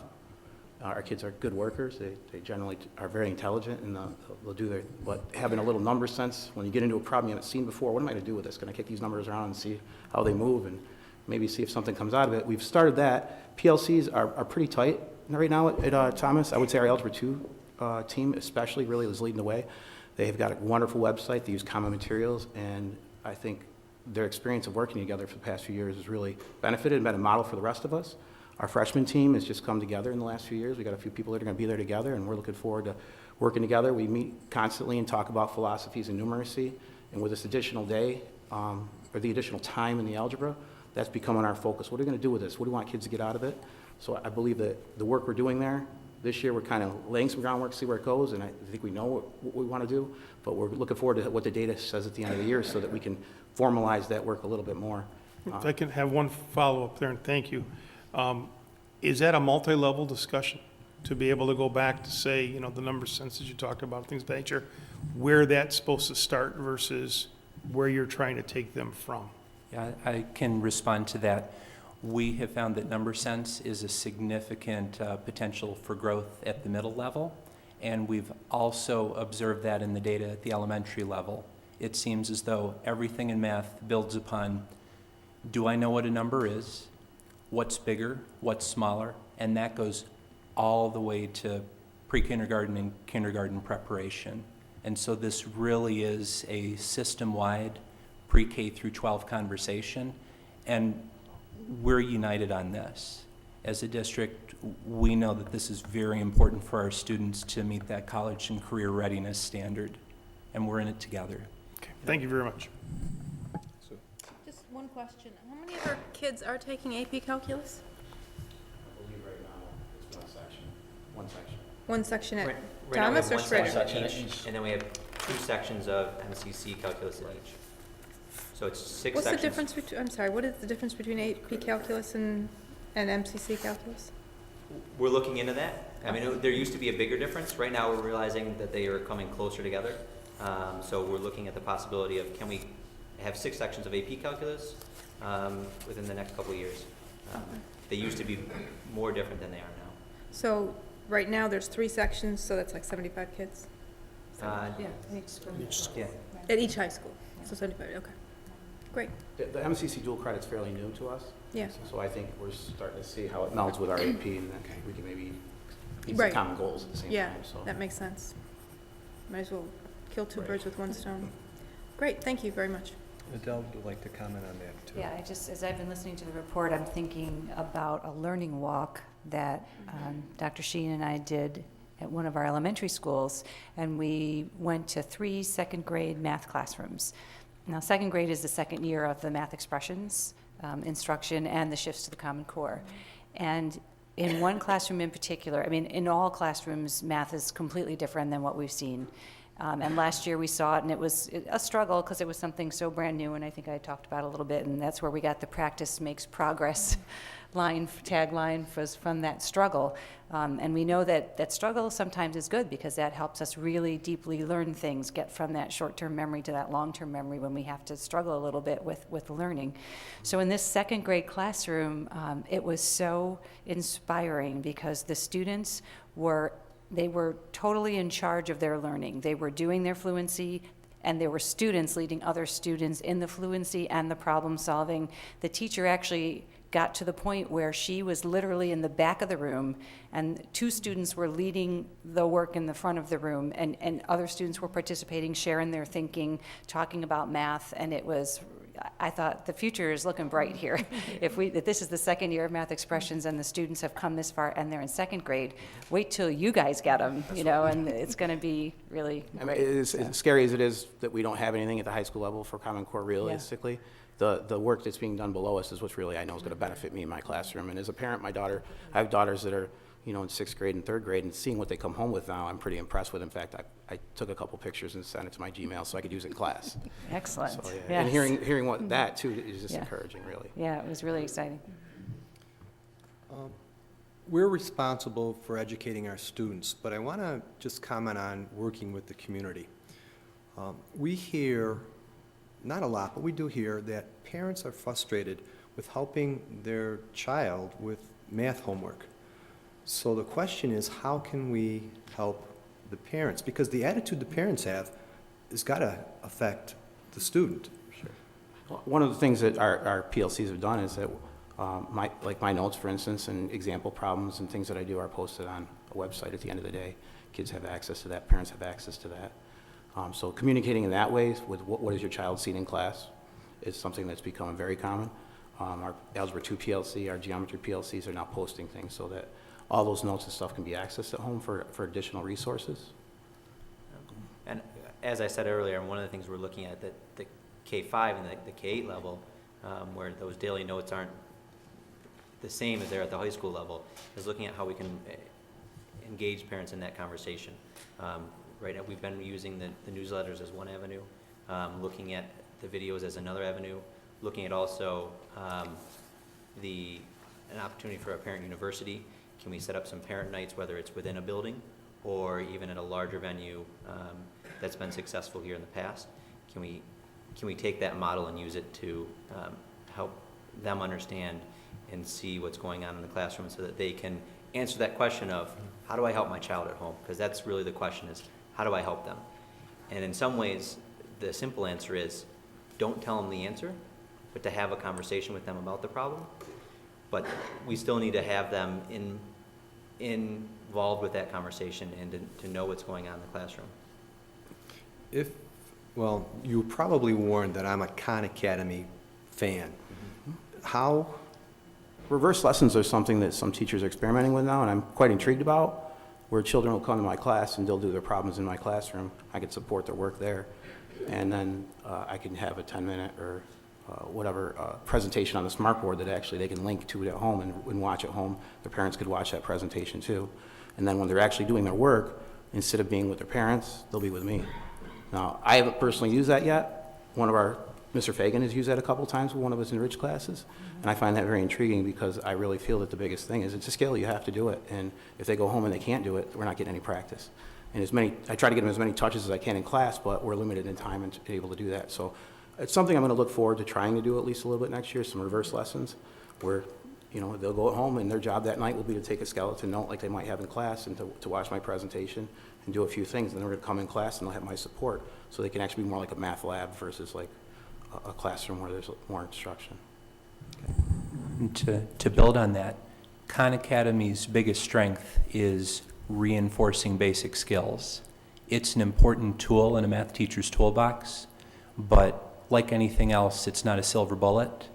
Our kids are good workers. They generally are very intelligent, and they'll do but having a little number sense, when you get into a problem you haven't seen before, what am I going to do with this? Can I kick these numbers around and see how they move and maybe see if something comes out of it? We've started that. PLCs are pretty tight right now at Thomas. I would say our Algebra 2 team especially really was leading the way. They have got a wonderful website. They use common materials, and I think their experience of working together for the past few years has really benefited and been a model for the rest of us. Our freshman team has just come together in the last few years. We got a few people that are going to be there together, and we're looking forward to working together. We meet constantly and talk about philosophies and numeracy, and with this additional day, or the additional time in the algebra, that's becoming our focus. What are we going to do with this? What do we want kids to get out of it? So I believe that the work we're doing there, this year we're kind of laying some groundwork, see where it goes, and I think we know what we want to do, but we're looking forward to what the data says at the end of the year so that we can formalize that work a little bit more. If I can have one follow-up there, and thank you. Is that a multi-level discussion to be able to go back to say, you know, the number senses you talked about, things of that nature, where that's supposed to start versus where you're trying to take them from? Yeah, I can respond to that. We have found that number sense is a significant potential for growth at the middle level, and we've also observed that in the data at the elementary level. It seems as though everything in math builds upon, do I know what a number is? What's bigger? What's smaller? And that goes all the way to pre-kindergarten and kindergarten preparation. And so this really is a system-wide pre-K through 12 conversation, and we're united on this. As a district, we know that this is very important for our students to meet that college and career readiness standard, and we're in it together. Okay, thank you very much. Just one question. How many of our kids are taking AP Calculus? I believe right now it's one section. One section at Right now we have Thomas or one Schrader? section at each, and then we have 2 sections of MCC calculus at each. So it's 6 What's sections. the difference between, I'm sorry, what is the difference between AP Calculus and MCC Calculus? We're looking into that. I mean, there used to be a bigger difference. Right now, we're realizing that they are coming closer together. So we're looking at the possibility of, can we have 6 sections of AP calculus within the next couple of years? They used to be more different than they are now. So, right now, there's 3 sections, so that's like 75 kids? Yeah, in each school. Yeah. At each high school, so 75, okay. Great, The MCC dual credit's fairly new to us. yeah. So I think we're starting to see how it melds with our AP, and then we can maybe meet some Right. common goals at the same Yeah, time, so. that makes sense. Might as well kill 2 Right. birds with one stone. Great, thank you very much. Adele would like to comment on that, too. Yeah, as I've been listening to the report, I'm thinking about a learning walk that Dr. Sheen and I did at one of our elementary schools, and we went to 3 second grade math classrooms. Now, second grade is the second year of the math expressions instruction and the shifts to the Common Core. And in one classroom in particular, I mean, in all classrooms, math is completely different than what we've seen. And last year we saw it, and it was a struggle because it was something so brand new, and I think I talked about it a little bit, and that's where we got the practice makes progress tagline was from that struggle. And we know that struggle sometimes is good because that helps us really deeply learn things, get from that short-term memory to that long-term memory when we have to struggle a little bit with learning. So in this second grade classroom, it was so inspiring because the students were totally in charge of their learning. They were doing their fluency, and there were students leading other students in the fluency and the problem solving. The teacher actually got to the point where she was literally in the back of the room, and 2 students were leading the work in the front of the room, and other students were participating, sharing their thinking, talking about math, and it was, I thought, the future is looking bright here. If this is the second year of math expressions and the students have come this far and they're in second grade, wait till you guys get them, and it's going to be really I mean, as scary as it is that we don't have anything at the high school level for Common Core realistically, the work that's being done below us is what's really, I know, is going to benefit me in my classroom. And as a parent, I have daughters that are, in 6th grade and 3rd grade, and seeing what they come home with now, I'm pretty impressed with. In fact, I took a couple pictures and sent it to my Gmail so I could use it in class. excellent. So, yeah. Yes. And hearing what that too is just Yeah. encouraging, really. Yeah, it was really exciting. We're responsible for educating our students, but I want to just comment on working with the community. We hear, not a lot, but we do hear that parents are frustrated with helping their child with math homework. So the question is, how can we help the parents? Because the attitude the parents have has got to affect the student. One of the things that our PLCs have done is that my notes, for instance, and example problems and things that I do are posted on a website at the end of the day. Kids have access to that, parents have access to that. So communicating in that way with what is your child seeing in class is something that's becoming very common. Our Algebra 2 PLC, our Geometry PLCs are now posting things so that all those notes and stuff can be accessed at home for additional resources. And as I said earlier, one of the things we're looking at, the K-5 and the K-8 level, where those daily notes aren't the same as they're at the high school level, is looking at how we can engage parents in that conversation. Right now, we've been using the newsletters as one avenue, looking at the videos as another avenue, looking at also an opportunity for a parent university. Can we set up some parent nights, whether it's within a building or even at a larger venue that's been successful here in the past? Can we take that model and use it to help them understand and see what's going on in the classroom so that they can answer that question of, how do I help my child at home? Because that's really the question, is how do I help them? And in some ways, the simple answer is, don't tell them the answer, but to have a conversation with them about the problem. But we still need to have them involved with that conversation and to know what's going on in the classroom. Well, you were probably warned that I'm a Khan Academy fan. How? Reverse lessons are something that some teachers are experimenting with now, and I'm quite intrigued about, where children will come to my class and they'll do their problems in my classroom. I can support their work there, and then I can have a 10-minute or whatever presentation on the smartboard that actually they can link to it at home and watch at home. Their parents could watch that presentation too. And then when they're actually doing their work, instead of being with their parents, they'll be with me. Now, I haven't personally used that yet. Mr. Fagan has used that a couple times with one of his enriched classes, and I find that very intriguing because I really feel that the biggest thing is it's a skill, you have to do it, and if they go home and they can't do it, we're not getting any practice. And I try to get them as many touches as I can in class, but we're limited in time and to be able to do that. So it's something I'm going to look forward to trying to do at least a little bit next year, some reverse lessons, where you know, they'll go at home and their job that night will be to take a skeleton note like they might have in class and to watch my presentation and do a few things. And then they're gonna come in class and they'll have my support. So they can actually be more like a math lab versus like a classroom where there's more instruction. And to build on that, Khan Academy's biggest strength is reinforcing basic skills. It's an important tool in a math teacher's toolbox, but like anything else, it's not a silver bullet.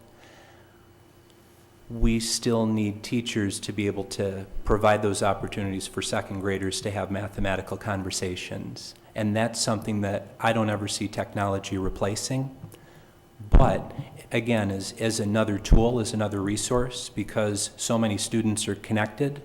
We still need teachers to be able to provide those opportunities for second graders to have mathematical conversations. And that's something that I don't ever see technology replacing. But again, as another tool, as another resource, because so many students are connected,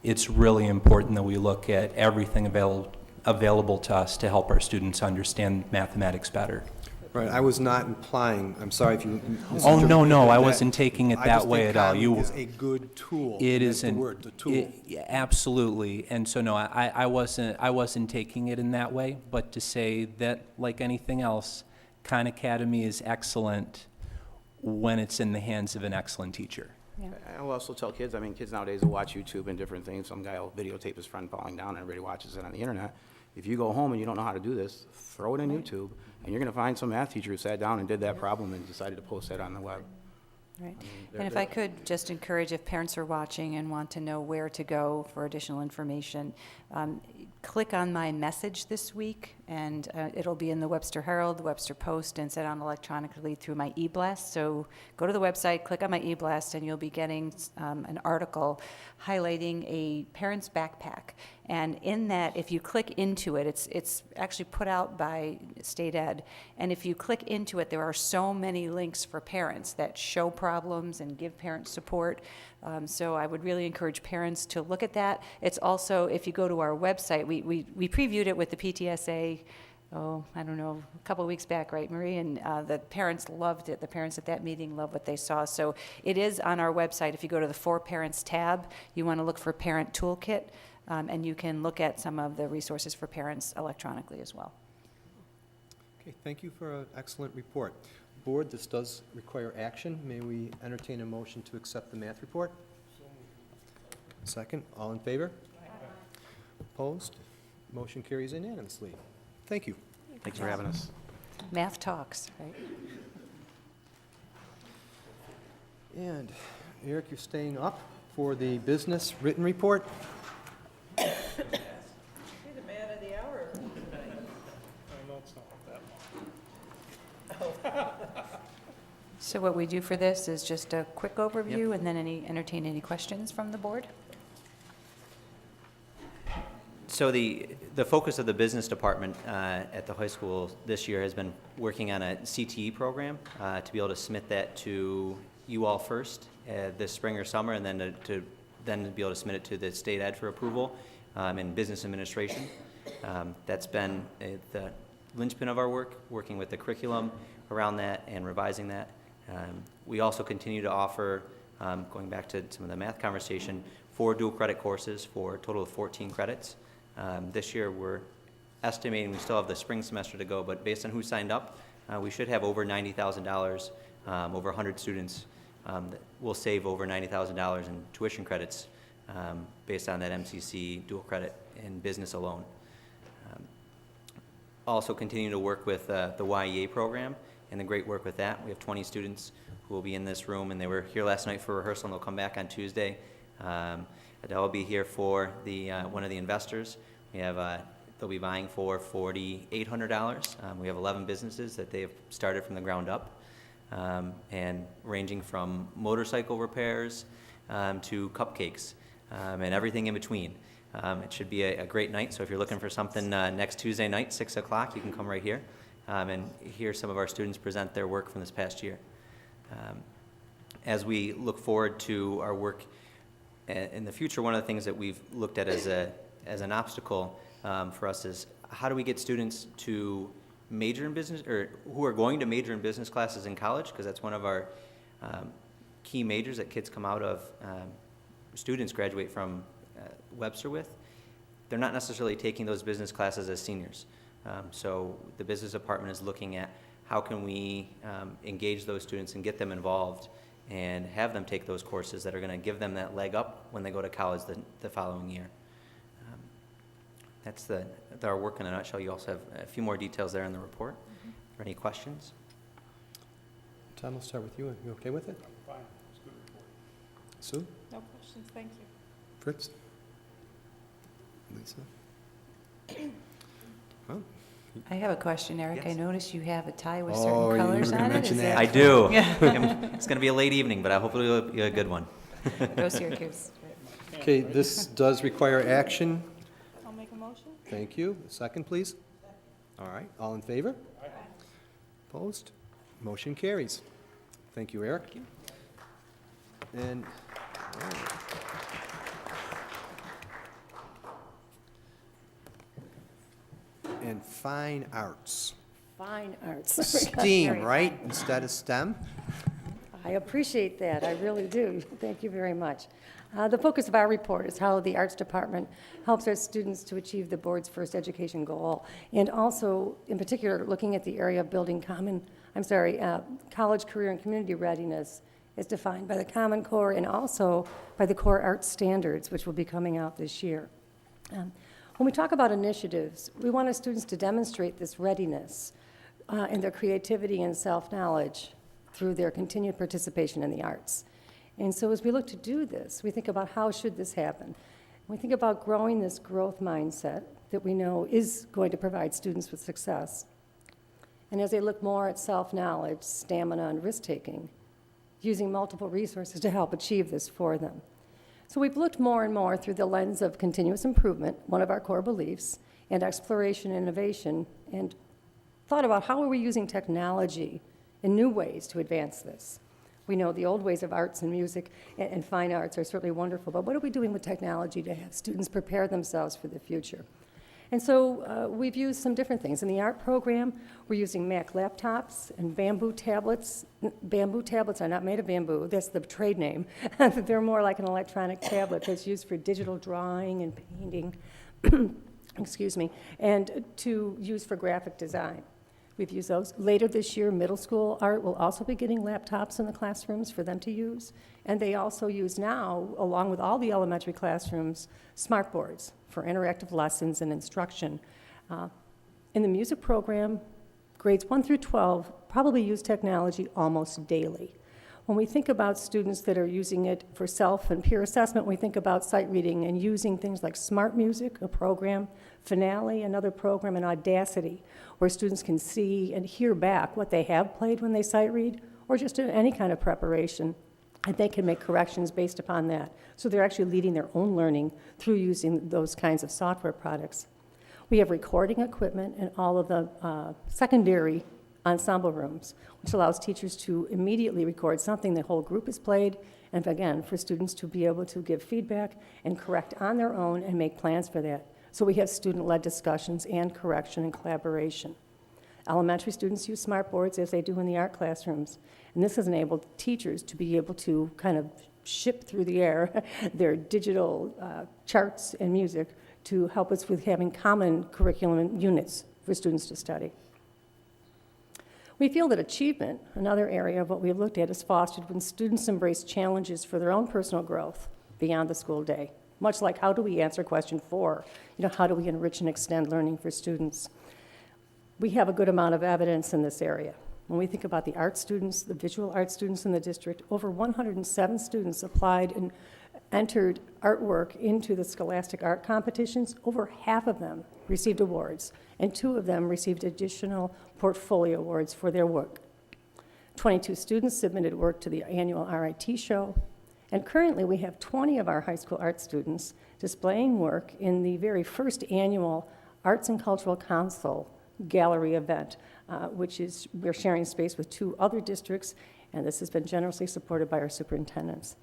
it's really important that we look at everything available to us to help our students understand mathematics better. Right, I was not implying, I'm sorry if you Oh, no, misinterpreted I that. wasn't taking it that way at all. I just think Khan is a good tool. It That's is the word, the tool. Absolutely, and so no, I wasn't taking it in that way, but to say that, like anything else, Khan Academy is excellent when it's in the hands of an excellent teacher. I'll also tell kids, I mean, kids nowadays will watch YouTube and different things. Some guy will videotape his friend falling down and everybody watches it on the internet. If you go home and you don't know how to do this, throw it on YouTube, and you're gonna find some math teacher who sat down and did that problem and decided to post that on the web. Right. I mean, And if I could just encourage, if parents are watching and want to know where to go for additional information, click on my message this week, and it'll be in the Webster Herald, the Webster Post, and sent out electronically through my e-blast. So go to the website, click on my e-blast, and you'll be getting an article highlighting a parent's backpack. And in that, if you click into it, it's actually put out by State Ed, and if you click into it, there are so many links for parents that show problems and give parents support. So I would really encourage parents to look at that. It's also, if you go to our website, we previewed it with the PTSA, I don't know, a couple of weeks back, right, Marie? And the parents loved it. The parents at that meeting loved what they saw. So it is on our website. If you go to the For Parents tab, you want to look for Parent Toolkit, and you can look at some of the resources for parents electronically as well. Okay, thank you for an excellent report. Board, this does require action. May we entertain a motion to accept the math report? Second, all in favor? Opposed? Motion carries unanimously. Thank you. Thanks for having us. Math talks, right? And Eric, you're staying up for the business written report? You're the man of the hour. I know it's not that long. So what we do for this is just a quick overview, and then entertain any questions from the board. So the focus of the business department at the high school this year has been working on a CTE program to be able to submit that to you all first this spring or summer, and then to be able to submit it to the State Ed for approval in business administration. That's been the linchpin of our work, working with the curriculum around that and revising that. We also continue to offer, going back to some of the math conversation, 4 dual credit courses for a total of 14 credits. This year we're estimating we still have the spring semester to go, but based on who signed up, we should have over $90,000, over 100 students that will save over $90,000 in tuition credits based on that MCC dual credit in business alone. Also continue to work with the YEA program and the great work with that. We have 20 students who will be in this room, and they were here last night for rehearsal, and they'll come back on Tuesday. They'll be here for the one of the investors. We have they'll be buying for $4,800. We have 11 businesses that they have started from the ground up, and ranging from motorcycle repairs to cupcakes and everything in between. It should be a great night. So if you're looking for something next Tuesday night, 6 o'clock, you can come right here and hear some of our students present their work from this past year. As we look forward to our work in the future, one of the things that we've looked at as an obstacle for us is how do we get students to major in business, or who are going to major in business classes in college, because that's one of our key majors that kids come out of, students graduate from Webster with. They're not necessarily taking those business classes as seniors. So the business department is looking at how can we engage those students and get them involved and have them take those courses that are going to give them that leg up when they go to college the following year. That's our work in a nutshell. You also have a few more details there in the report. Are there any questions? Tom, we'll start with you. Are you okay with it? Fine, it's a good report. Sue? No questions, thank you. Fritz? Lisa? Well, I have a question, Eric. I Yes. noticed you have a tie with Oh, certain you were colors gonna on it. mention Is that. I do. Yeah. It's going to be a late evening, but hopefully it'll be a good one. Go Syracuse. okay, this does require action. I'll make a motion. Thank you. A second, please. All right, all in favor? Opposed? Motion carries. Thank you, Eric. And, and fine arts. Fine arts. STEAM, right, instead of STEM? I appreciate that, I really do. Thank you very much. The focus of our report is how the Arts Department helps our students to achieve the board's first education goal, and also, in particular, looking at the area of building college, career, and community readiness is defined by the Common Core and also by the Core Arts Standards, which will be coming out this year. When we talk about initiatives, we want our students to demonstrate this readiness and their creativity and self-knowledge through their continued participation in the arts. And so as we look to do this, we think about how should this happen. We think about growing this growth mindset that we know is going to provide students with success. And as they look more at self-knowledge, stamina, and risk-taking, using multiple resources to help achieve this for them. So we've looked more and more through the lens of continuous improvement, one of our core beliefs, and exploration and innovation, and thought about how are we using technology in new ways to advance this. We know the old ways of arts and music and fine arts are certainly wonderful, but what are we doing with technology to have students prepare themselves for the future? And so we've used some different things. In the art program, we're using Mac laptops and bamboo tablets. Bamboo tablets are not made of bamboo, that's the trade name. They're more like an electronic tablet that's used for digital drawing and painting, excuse me, and to use for graphic design. We've used those. Later this year, middle school art will also be getting laptops in the classrooms for them to use. And they also use now, along with all the elementary classrooms, smart boards for interactive lessons and instruction. In the music program, grades 1 through 12 probably use technology almost daily. When we think about students that are using it for self and peer assessment, we think about sight reading and using things like Smart Music, a program, Finale, another program, and Audacity, where students can see and hear back what they have played when they sight read, or just do any kind of preparation, and they can make corrections based upon that. So they're actually leading their own learning through using those kinds of software products. We have recording equipment in all of the secondary ensemble rooms, which allows teachers to immediately record something the whole group has played, and again, for students to be able to give feedback and correct on their own and make plans for that. So we have student-led discussions and correction and collaboration. Elementary students use smart boards as they do in the art classrooms, and this has enabled teachers to be able to kind of ship through the air their digital charts and music to help us with having common curriculum units for students to study. We feel that achievement, another area of what we've looked at, is fostered when students embrace challenges for their own personal growth beyond the school day. Much like how do we answer question 4? How do we enrich and extend learning for students? We have a good amount of evidence in this area. When we think about the art students, the visual art students in the district, over 107 students applied and entered artwork into the Scholastic Art competitions. Over half of them received awards, and 2 of them received additional portfolio awards for their work. 22 students submitted work to the annual RIT show, and currently we have 20 of our high school art students displaying work in the very first annual Arts and Cultural Council gallery event, which is, we're sharing space with 2 other districts, and this has been generously supported by our superintendents.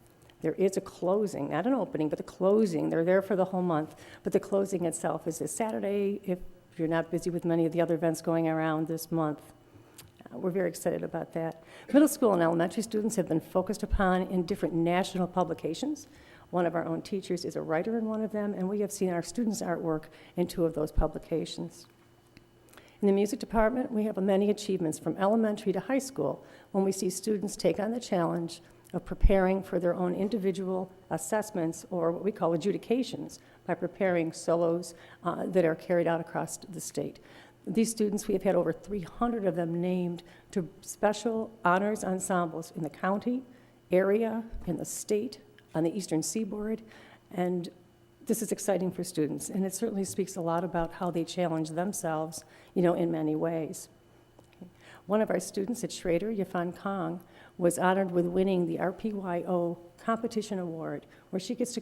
There is a closing, not an opening, but the closing. They're there for the whole month, but the closing itself is this Saturday if you're not busy with many of the other events going around this month. We're very excited about that. Middle school and elementary students have been focused upon in different national publications. One of our own teachers is a writer in one of them, and we have seen our students' artwork in 2 of those publications. In the music department, we have many achievements from elementary to high school when we see students take on the challenge of preparing for their own individual assessments, or what we call adjudications, by preparing solos that are carried out across the state. These students, we have had over 300 of them named to special honors ensembles in the county, area, in the state, on the Eastern Seaboard, and this is exciting for students, and it certainly speaks a lot about how they challenge themselves, in many ways. One of our students at Schrader, Yifan Kong, was honored with winning the RPYO Competition Award, where she gets to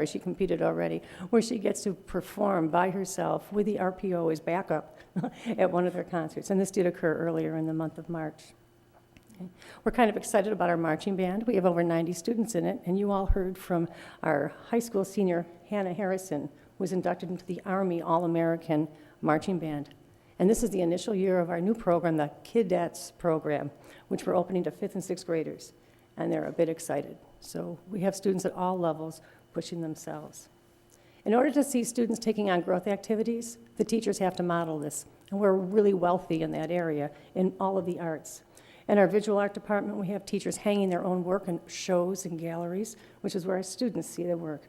she competed already, where she gets to perform by herself with the RPO as backup at one of their concerts, and this did occur earlier in the month of March. Okay. We're kind of excited about our marching band. We have over 90 students in it, and you all heard from our high school senior, Hannah Harrison, who was inducted into the Army All-American Marching Band. And this is the initial year of our new program, the Kidettes program, which we're opening to 5th and 6th graders, and they're a bit excited. So we have students at all levels pushing themselves. In order to see students taking on growth activities, the teachers have to model this, and we're really wealthy in that area in all of the arts. In our visual art department, we have teachers hanging their own work in shows and galleries, which is where our students see their work.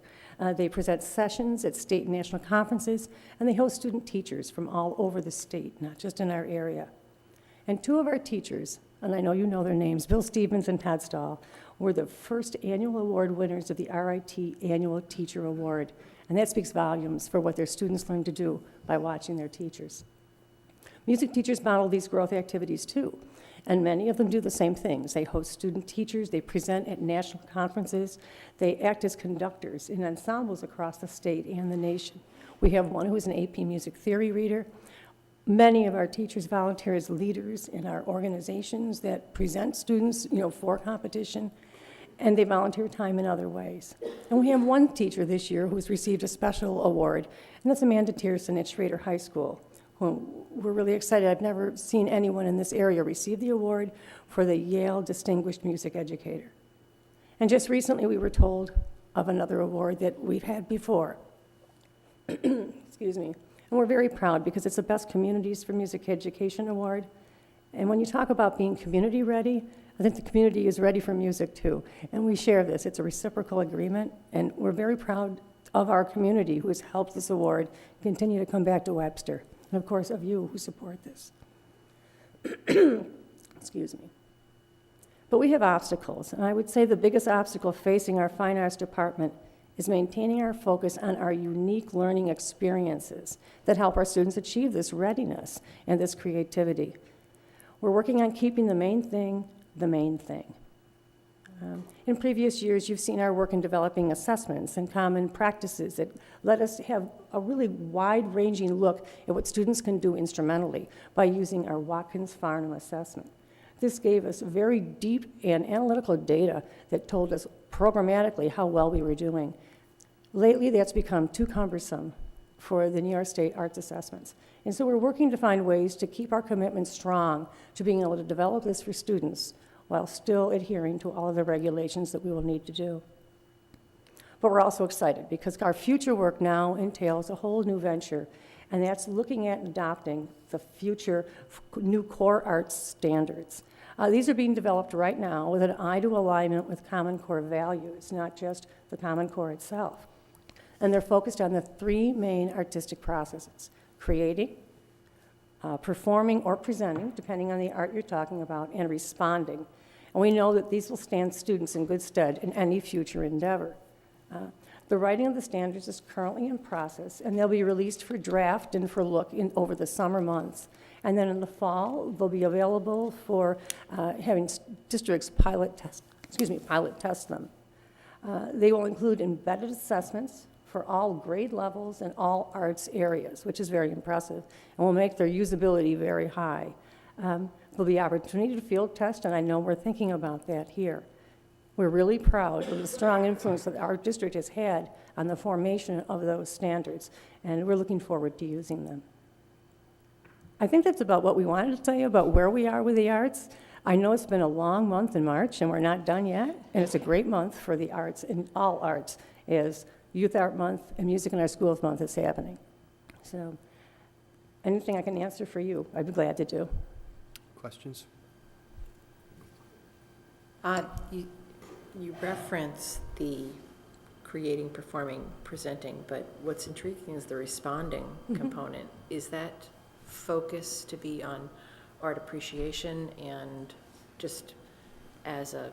They present sessions at state and national conferences, and they host student teachers from all over the state, not just in our area. And two of our teachers, and I know you know their names, Bill Stevens and Todd Stahl, were the first annual award winners of the RIT Annual Teacher Award. And that speaks volumes for what their students learn to do by watching their teachers. Music teachers model these growth activities too. And many of them do the same things. They host student teachers, they present at national conferences, they act as conductors in ensembles across the state and the nation. We have one who is an AP music theory reader. Many of our teachers volunteer as leaders in our organizations that present students, for competition, and they volunteer time in other ways. And we have one teacher this year who's received a special award, and that's Amanda Tierson at Schrader High School. We're really excited. I've never seen anyone in this area receive the award for the Yale Distinguished Music Educator. And just recently we were told of another award that we've had before. Excuse me. And we're very proud because it's the Best Communities for Music Education Award. And when you talk about being community ready, I think the community is ready for music too. And we share this. It's a reciprocal agreement, and we're very proud of our community who has helped this award continue to come back to Webster. And of course, of you who support this. Excuse me. But we have obstacles, and I would say the biggest obstacle facing our fine arts department is maintaining our focus on our unique learning experiences that help our students achieve this readiness and this creativity. We're working on keeping the main thing the main thing. In previous years, you've seen our work in developing assessments and common practices that let us have a really wide-ranging look at what students can do instrumentally by using our Watkins-Farnham assessment. This gave us very deep and analytical data that told us programmatically how well we were doing. Lately, that's become too cumbersome for the New York State arts assessments. And so we're working to find ways to keep our commitment strong to being able to develop this for students while still adhering to all of the regulations that we will need to do. But we're also excited because our future work now entails a whole new venture, and that's looking at and adopting the future new core arts standards. These are being developed right now with an eye to alignment with Common Core values, not just the Common Core itself. And they're focused on the three main artistic processes: creating, performing or presenting, depending on the art you're talking about, and responding. And we know that these will stand students in good stead in any future endeavor. The writing of the standards is currently in process, and they'll be released for draft and for look over the summer months. And then in the fall, they'll be available for having districts pilot test them. They will include embedded assessments for all grade levels and all arts areas, which is very impressive, and will make their usability very high. There'll be opportunity to field test, and I know we're thinking about that here. We're really proud of the strong influence that our district has had on the formation of those standards, and we're looking forward to using them. I think that's about what we wanted to tell you about where we are with the arts. I know it's been a long month in March, and we're not done yet, and it's a great month for the arts, and all arts, as Youth Art Month and Music in Our Schools Month is happening. So anything I can answer for you, I'd be glad to do. Questions? You reference the creating, performing, presenting, but what's intriguing is the responding component. Is that focus to be on art appreciation and just as an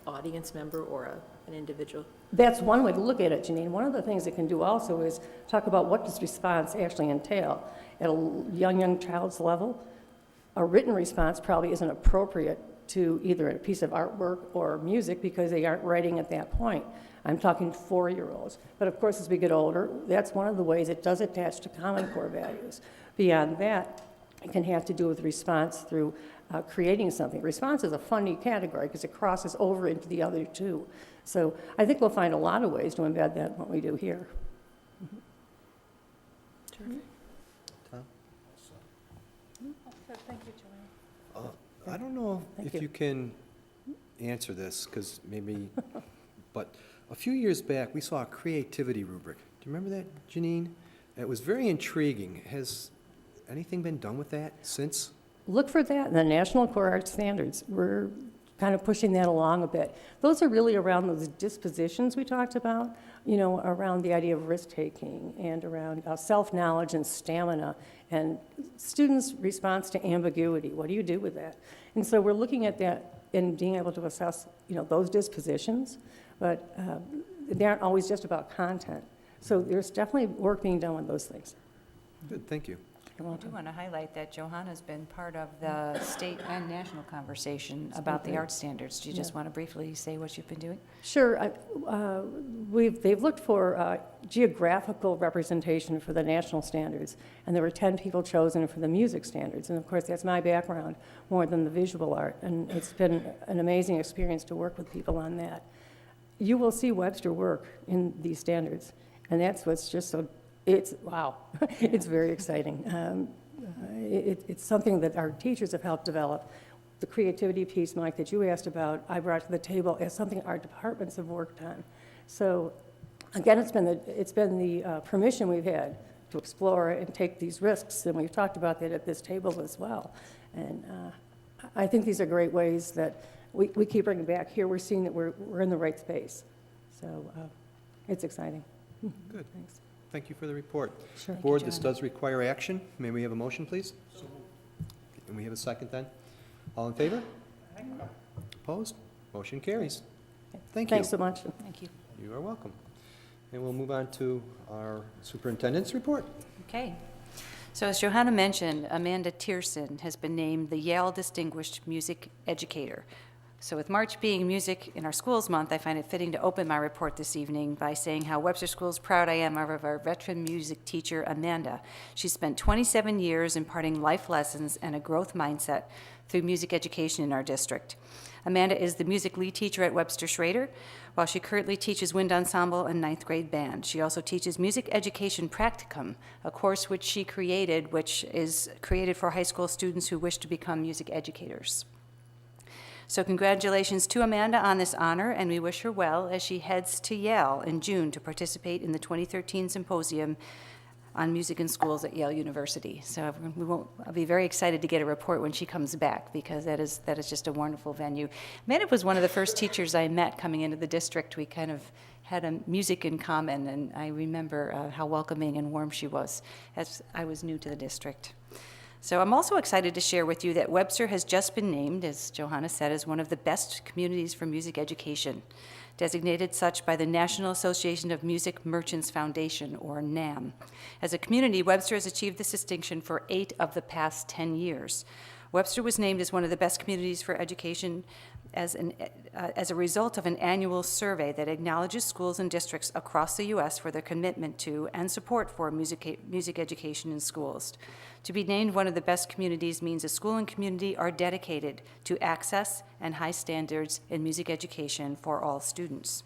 audience member or an individual? That's one way to look at it, Janine. One of the things it can do also is talk about what does response actually entail. At a young child's level, a written response probably isn't appropriate to either a piece of artwork or music because they aren't writing at that point. I'm talking 4-year-olds. But of course, as we get older, that's one of the ways it does attach to Common Core values. Beyond that, it can have to do with response through creating something. Response is a funny category because it crosses over into the other two. So I think we'll find a lot of ways to embed that in what we do here. Terrific. Tom? Thank you, Joanne. I don't know Thank if you can answer this, because maybe, but a few years back, we saw a creativity rubric. Do you remember that, Janine? It was very intriguing. Has anything been done with that since? Look for that in the National Core Arts Standards. We're kind of pushing that along a bit. Those are really around those dispositions we talked about, you know, around the idea of risk-taking and around self-knowledge and stamina and students' response to ambiguity. What do you do with that? And so we're looking at that and being able to assess, you know, those dispositions, but they aren't always just about content. So there's definitely work being done with those things. Good, thank you. I do want to highlight that Johanna's been part of the state and national conversation about the art standards. Do you just want to briefly say what you've been doing? Sure. They've looked for geographical representation for the national standards, and there were 10 people chosen for the music standards. And of course, that's my background more than the visual art, and it's been an amazing experience to work with people on that. You will see Webster work in these standards, and that's what's just so, it's, wow, it's very exciting. It's something that our teachers have helped develop. The creativity piece, Mike, that you asked about, I brought to the table as something our departments have worked on. So again, it's been the permission we've had to explore and take these risks, and we've talked about that at this table as well. And I think these are great ways that we keep bringing back here. We're seeing that we're in the right space. So it's exciting. Good. Thanks. Thank you for the report. Sure. Board, this does require action. May we have a motion, please? And we have a second then? All in favor? Opposed? Motion carries. Thank you. Thanks so much. Thank you. You are welcome. And we'll move on to our superintendent's report. Okay. So as Johanna mentioned, Amanda Tierson has been named the Yale Distinguished Music Educator. So with March being Music in Our Schools Month, I find it fitting to open my report this evening by saying how Webster Schools proud I am of our veteran music teacher, Amanda. She spent 27 years imparting life lessons and a growth mindset through music education in our district. Amanda is the music lead teacher at Webster Schrader, while she currently teaches wind ensemble and 9th grade band. She also teaches Music Education Practicum, a course which she created, which is created for high school students who wish to become music educators. So congratulations to Amanda on this honor, and we wish her well as she heads to Yale in June to participate in the 2013 Symposium on Music in Schools at Yale University. So I'll be very excited to get a report when she comes back, because that is just a wonderful venue. Amanda was one of the first teachers I met coming into the district. We kind of had a music in common, and I remember how welcoming and warm she was as I was new to the district. So I'm also excited to share with you that Webster has just been named, as Johanna said, as one of the best communities for music education, designated such by the National Association of Music Merchants Foundation, or NAM. As a community, Webster has achieved this distinction for 8 of the past 10 years. Webster was named as one of the best communities for education as a result of an annual survey that acknowledges schools and districts across the U.S. for their commitment to and support for music education in schools. To be named one of the best communities means a school and community are dedicated to access and high standards in music education for all students.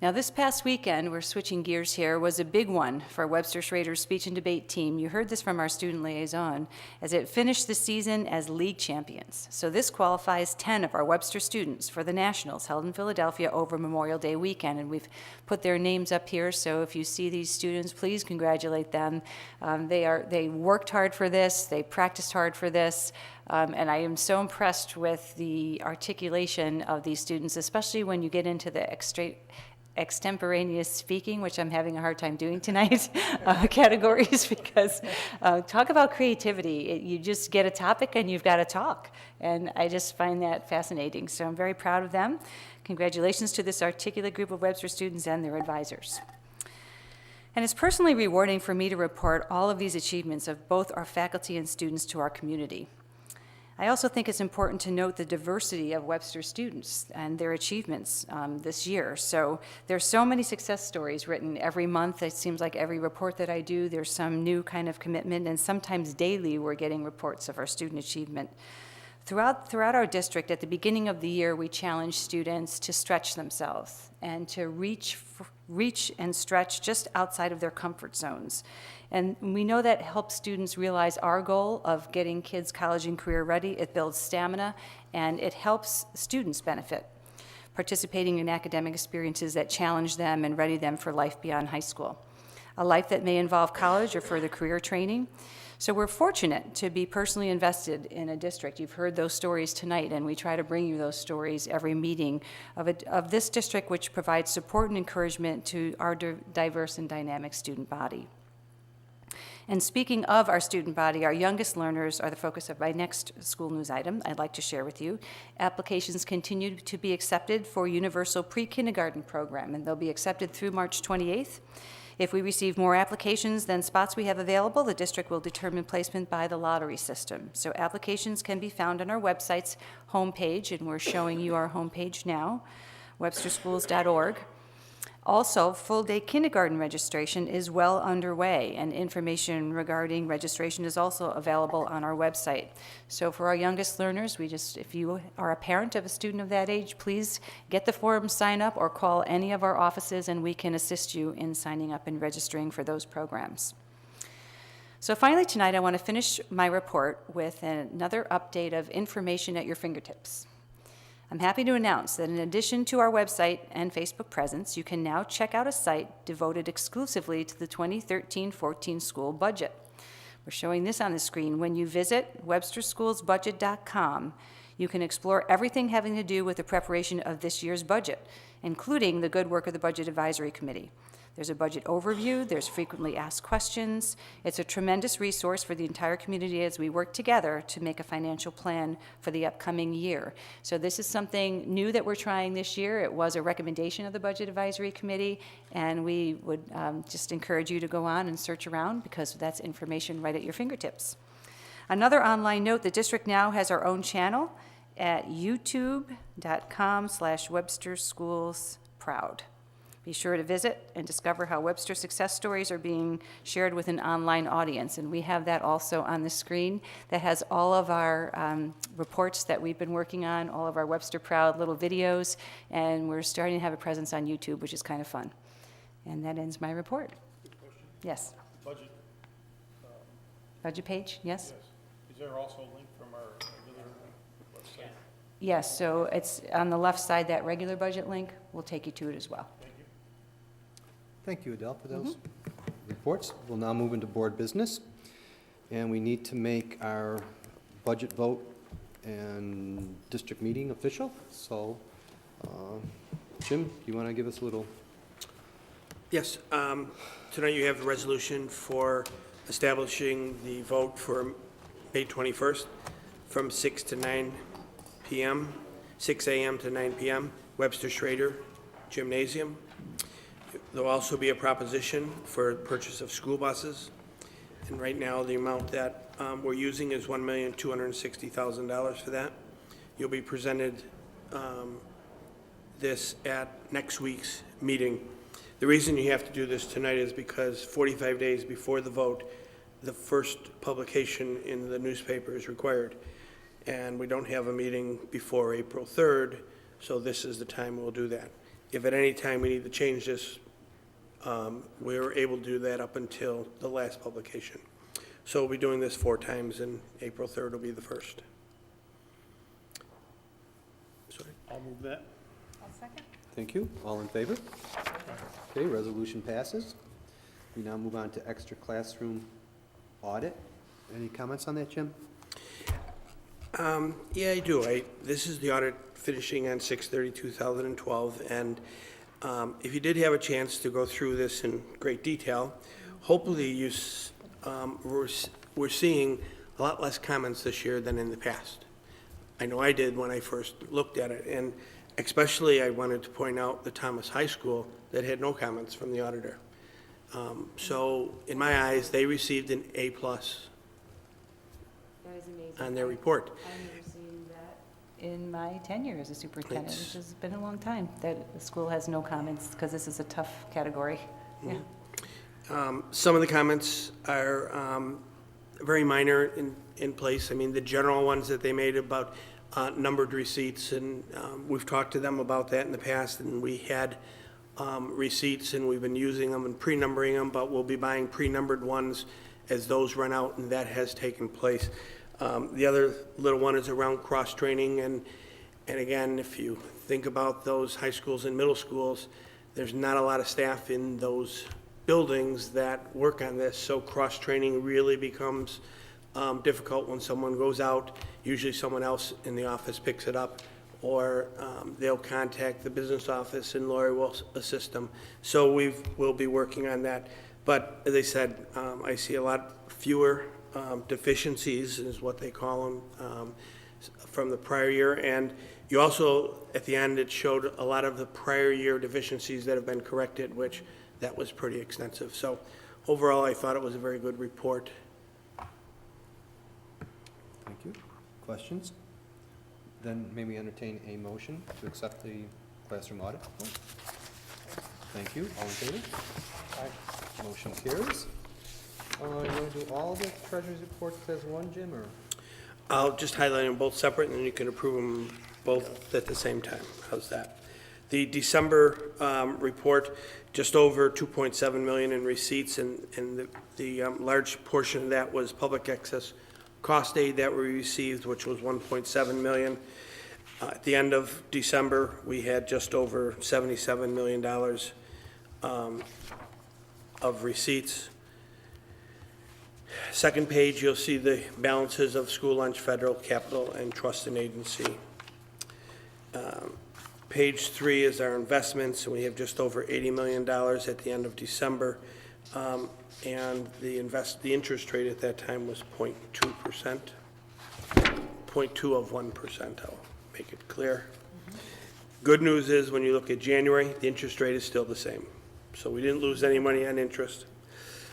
Now, this past weekend, we're switching gears here, was a big one for Webster Schrader's speech and debate team. You heard this from our student liaison, as it finished the season as league champions. So this qualifies 10 of our Webster students for the Nationals held in Philadelphia over Memorial Day weekend, and we've put their names up here, so if you see these students, please congratulate them. They worked hard for this, they practiced hard for this, and I am so impressed with the articulation of these students, especially when you get into the extemporaneous speaking, which I'm having a hard time doing tonight, categories, because talk about creativity. You just get a topic and you've got to talk. And I just find that fascinating. So I'm very proud of them. Congratulations to this articulate group of Webster students and their advisors. And it's personally rewarding for me to report all of these achievements of both our faculty and students to our community. I also think it's important to note the diversity of Webster students and their achievements this year. So there's so many success stories written every month. It seems like every report that I do, there's some new kind of commitment, and sometimes daily we're getting reports of our student achievement. Throughout our district, at the beginning of the year, we challenge students to stretch themselves and to reach and stretch just outside of their comfort zones. And we know that helps students realize our goal of getting kids college and career ready. It builds stamina, and it helps students benefit, participating in academic experiences that challenge them and ready them for life beyond high school, a life that may involve college or further career training. So we're fortunate to be personally invested in a district. You've heard those stories tonight, and we try to bring you those stories every meeting of this district, which provides support and encouragement to our diverse and dynamic student body. And speaking of our student body, our youngest learners are the focus of my next school news item I'd like to share with you. Applications continue to be accepted for Universal Pre-Kindergarten Program, and they'll be accepted through March 28th. If we receive more applications than spots we have available, the district will determine placement by the lottery system. So applications can be found on our website's homepage, and we're showing you our homepage now, websterschools.org. Also, full-day kindergarten registration is well underway, and information regarding registration is also available on our website. So for our youngest learners, if you are a parent of a student of that age, please get the form, sign up, or call any of our offices, and we can assist you in signing up and registering for those programs. So finally tonight, I want to finish my report with another update of information at your fingertips. I'm happy to announce that in addition to our website and Facebook presence, you can now check out a site devoted exclusively to the 2013-14 school budget. We're showing this on the screen. When you visit websterschoolsbudget.com, you can explore everything having to do with the preparation of this year's budget, including the good work of the Budget Advisory Committee. There's a budget overview, there's frequently asked questions. It's a tremendous resource for the entire community as we work together to make a financial plan for the upcoming year. So this is something new that we're trying this year. It was a recommendation of the Budget Advisory Committee, and we would just encourage you to go on and search around because that's information right at your fingertips. Another online note, the district now has our own channel at youtube.com/WebsterSchoolsProud. Be sure to visit and discover how Webster success stories are being shared with an online audience. And we have that also on the screen that has all of our reports that we've been working on, all of our Webster Proud little videos, and we're starting to have a presence on YouTube, which is kind of fun. And that ends my report. Good question. Yes. Budget. Budget page, yes? Yes. Is there also a link from our regular website? Yes, so it's on the left side, that regular budget link will take you to it as well. Thank you, Adele, for those reports. We'll now move into board business, and we need to make our budget vote and district meeting official. So, Jim, do you want to give us a little? Yes. Tonight you have the resolution for establishing the vote for May 21st from 6 to 9 p.m., 6 a.m. to 9 p.m., Webster Schrader Gymnasium. There'll also be a proposition for purchase of school buses. And right now, the amount that we're using is $1,260,000 for that. You'll be presented this at next week's meeting. The reason you have to do this tonight is because 45 days before the vote, the first publication in the newspaper is required. And we don't have a meeting before April 3rd, so this is the time we'll do that. if at any time we need to change this, we were able to do that up until the last publication. So we'll be doing this 4 times, and April 3rd will be the first. Sorry. I'll move that. I'll second. Thank you. All in favor? Okay, resolution passes. We now move on to extra classroom audit. Any comments on that, Jim? Yeah, I do. This is the audit finishing on 6/30/2012, and if you did have a chance to go through this in great detail, hopefully we're seeing a lot less comments this year than in the past. I know I did when I first looked at it, and especially I wanted to point out the Thomas High School that had no comments from the auditor. So in my eyes, they received an A+ That is amazing. on their report. I've never seen that in my tenure as a superintendent, It's- which has been a long time, that the school has no comments, because this is a tough category. Yeah. Some of the comments are very minor in place. I mean, the general ones that they made about numbered receipts, and we've talked to them about that in the past, and we had receipts, and we've been using them and pre-numbering them, but we'll be buying pre-numbered ones as those run out, and that has taken place. The other little one is around cross-training, and again, if you think about those high schools and middle schools, there's not a lot of staff in those buildings that work on this, so cross-training really becomes difficult when someone goes out. Usually someone else in the office picks it up, or they'll contact the business office and Lori will assist them. So we'll be working on that. But as I said, I see a lot fewer deficiencies, is what they call them, from the prior year. And you also, at the end, it showed a lot of the prior year deficiencies that have been corrected, which that was pretty extensive. So overall, I thought it was a very good report. Thank you. Questions? Then may we entertain a motion to accept the classroom audit report? Thank you. All in favor? Aye. Motion carries. You want to do all the treasurer's reports as one, Jim, or? I'll just highlight them both separate, and then you can approve them both at the same time. How's that? The December report, just over 2.7 million in receipts, and the large portion of that was public access cost aid that we received, which was 1.7 million. At the end of December, we had just over $77 million of receipts. Second page, you'll see the balances of school lunch, federal, capital, and trust and agency. Page 3 is our investments, and we have just over $80 million at the end of December. And the interest rate at that time was 0.2%, 0.2 of 1%, I'll make it clear. Good news is, when you look at January, the interest rate is still the same. So we didn't lose any money on interest.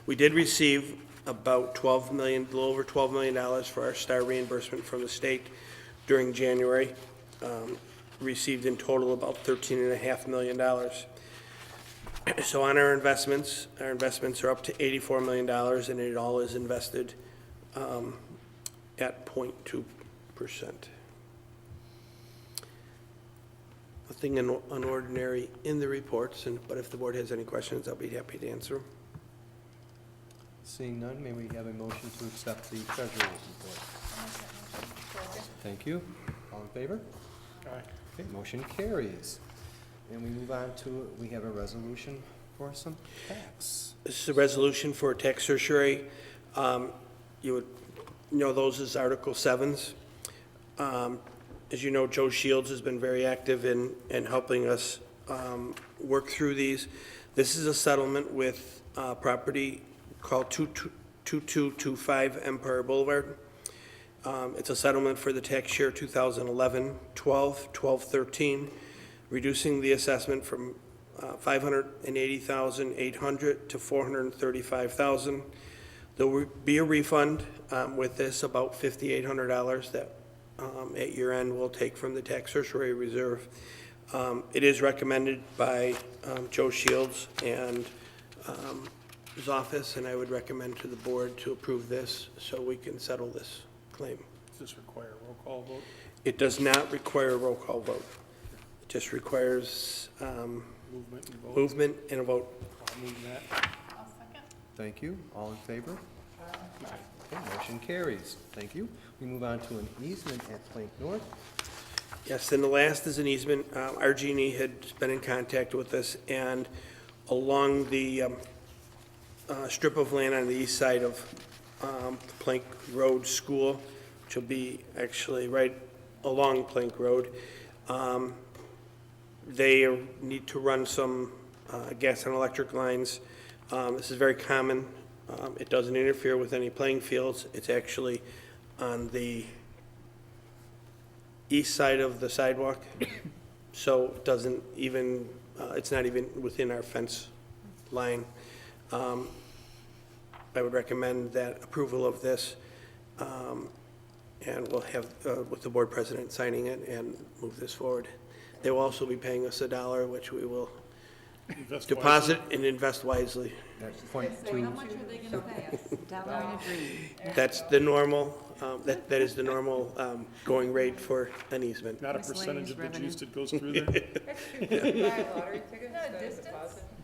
We did receive about $12 million, a little over $12 million for our STAR reimbursement from the state during January. Received in total about $13.5 million. So on our investments are up to $84 million, and it all is invested at 0.2%. Nothing unordinary in the reports, but if the board has any questions, I'll be happy to answer them. Seeing none, may we have a motion to accept the treasurer's report? Thank you. All in favor? Aye. Okay, motion carries. And we move on to, we have a resolution for some tax. This is a resolution for a tax certiorari. You would know those as Article 7s. As you know, Joe Shields has been very active in helping us work through these. This is a settlement with property called 2225 Empire Boulevard. It's a settlement for the tax year 2011, 12, 13, reducing the assessment from $580,800 to $435,000. There will be a refund with this, about $5,800 that at year end we'll take from the tax certiorari reserve. It is recommended by Joe Shields and his office, and I would recommend to the board to approve this so we can settle this claim. Does this require a roll call vote? It does not require a roll call vote. just requires Movement and vote. movement and a vote. I'll move that. Thank you. All in favor? Okay, motion carries. Thank you. We move on to an easement at Plank North. Yes, and the last is an easement. RG&E had been in contact with us, and along the strip of land on the east side of Plank Road School, which will be actually right along Plank Road, they need to run some gas and electric lines. This is very common. It doesn't interfere with any playing fields. It's actually on the east side of the sidewalk, so it doesn't even, it's not even within our fence line. I would recommend that approval of this, and we'll have, with the board president signing it and move this forward. They will also be paying us $1, which we will Invest deposit and invest wisely. That's point How two. much are they gonna pay us? Dollar and a dream. That's the normal, that is the normal going rate for an easement. Not a percentage of the juice that goes through there.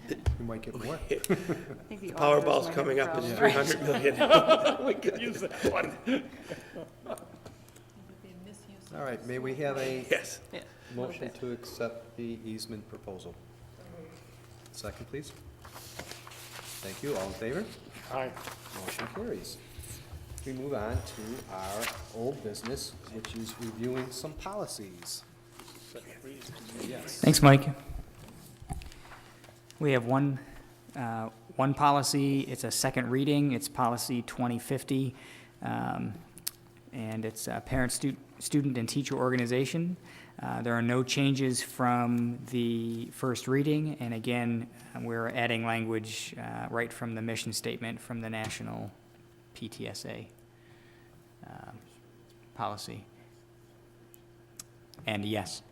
You might get more. The Powerball's coming up is 300 million. We could use that one. All right, may we have a Yes. motion to accept the easement proposal? Second, please. Thank you. All in favor? Aye. Motion carries. We move on to our old business, which is reviewing some policies. Yes. Thanks, Mike. We have one policy. It's a second reading. It's policy 2050, and it's parent, student, and teacher organization. There are no changes from the first reading, and again, we're adding language right from the mission statement from the National PTSA policy. And yes.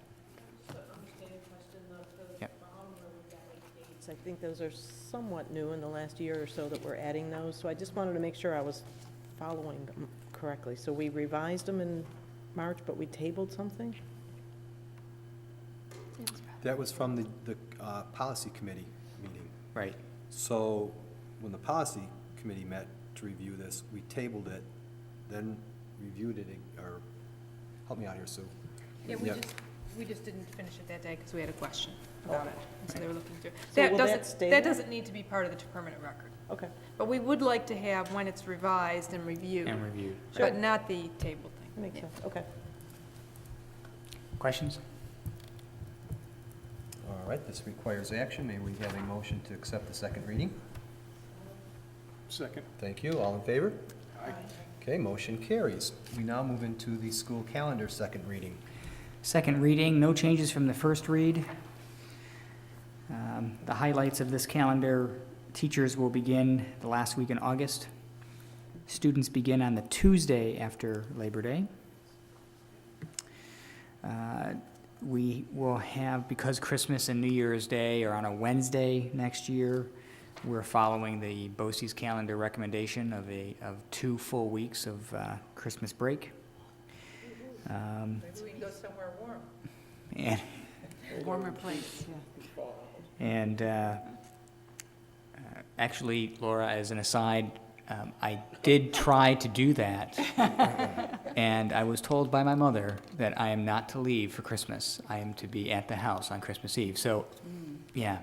Yep. I think those are somewhat new in the last year or so that we're adding those, so I just wanted to make sure I was following them correctly. So we revised them in March, but we tabled something? That was from the policy committee meeting. Right. So when the policy committee met to review this, we tabled it, then reviewed it, or, help me out here, Sue. Yeah, we just didn't finish it that day because we had a question about it, and so they were looking through. So will that stay there? That doesn't need to be part of the permanent record. Okay. But we would like to have when it's revised and reviewed. And reviewed. But not the table thing. Makes sense, okay. Questions? All right, this requires action. May we have a motion to accept the second reading? Second. Thank you. All in favor? Aye. Okay, motion carries. We now move into the school calendar second reading. Second reading, no changes from the first read. The highlights of this calendar: teachers will begin the last week in August. Students begin on the Tuesday after Labor Day. We will have, because Christmas and New Year's Day are on a Wednesday next year, we're following the BOCES calendar recommendation of 2 full weeks of Christmas break. Maybe we can go somewhere warm. And Warmer place, yeah. And actually, Laura, as an aside, I did try to do that, and I was told by my mother that I am not to leave for Christmas. I am to be at the house on Christmas Eve. So, yeah.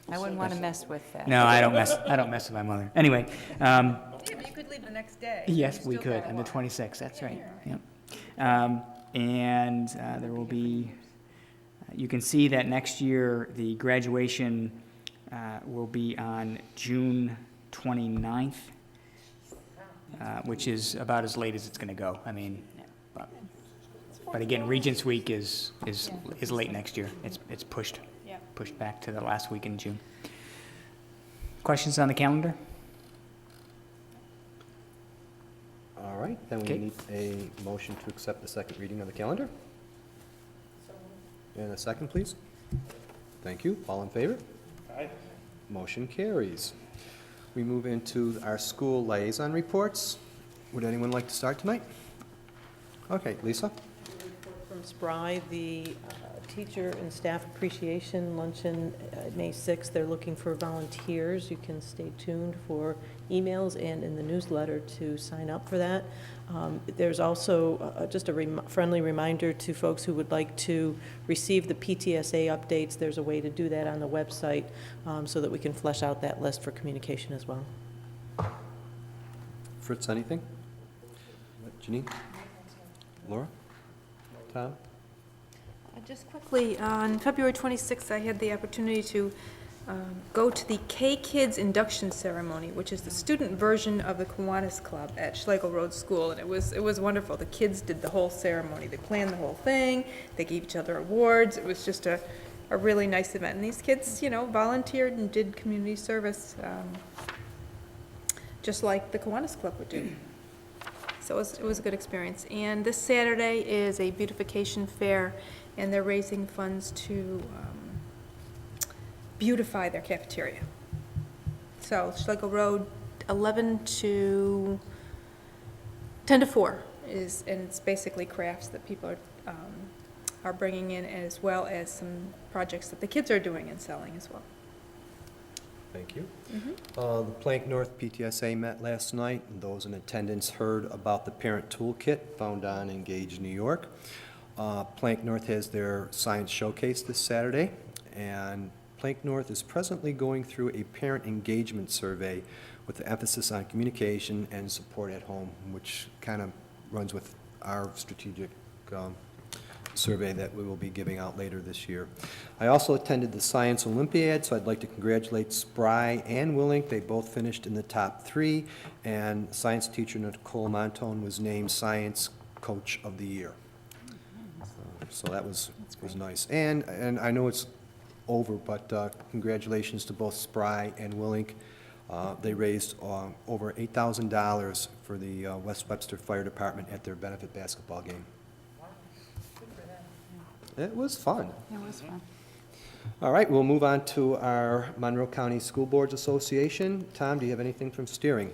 I wouldn't want to mess with that. No, I don't mess with my mother. Anyway, Yeah, but you could leave the next day. yes, we could, on the 26th. That's right. Yep. And there will be. You can see that next year the graduation will be on June 29th. Which is about as late as it's going to go. I mean, but again, Regents Week is late next year. It's pushed back to the last week in June. Questions on the calendar? All right, then we Okay. need a motion to accept the second reading of the calendar. And a second, please. Thank you. All in favor? Aye. Motion carries. We move into our school liaison reports. Would anyone like to start tonight? Okay, Lisa? From Spry, the Teacher and Staff Appreciation Luncheon, May 6th. They're looking for volunteers. You can stay tuned for emails and in the newsletter to sign up for that. There's also just a friendly reminder to folks who would like to receive the PTSA updates. There's a way to do that on the website so that we can flesh out that list for communication as well. Fritz, anything? Janine? Laura? Tom? Just quickly, on February 26th, I had the opportunity to go to the K-Kids induction ceremony, which is the student version of the Kiwanis Club at Schlegel Road School, and it was wonderful. The kids did the whole ceremony. They planned the whole thing. They gave each other awards. It was just a really nice event. And these kids, you know, volunteered and did community service, just like the Kiwanis Club would do. So it was a good experience. And this Saturday is a beautification fair, and they're raising funds to beautify their cafeteria. So Schlegel Road, 10 to 4 is, and it's basically crafts that people are bringing in, as well as some projects that the kids are doing and selling as well. Thank you. The Plank North PTSA met last night, and those in attendance heard about the Parent Toolkit found on Engage New York. Plank North has their science showcase this Saturday, and Plank North is presently going through a parent engagement survey with the emphasis on communication and support at home, which kind of runs with our strategic survey that we will be giving out later this year. I also attended the Science Olympiad, so I'd like to congratulate Spry and Willink. They both finished in the top 3, and science teacher Nicole Montone was named Science Coach of the Year. So that was nice. And I know it's over, but congratulations to both Spry and Willink. They raised over $8,000 for the West Webster Fire Department at their benefit basketball game. It was fun. It was fun. All right, we'll move on to our Monroe County School Boards Association. Tom, do you have anything from steering?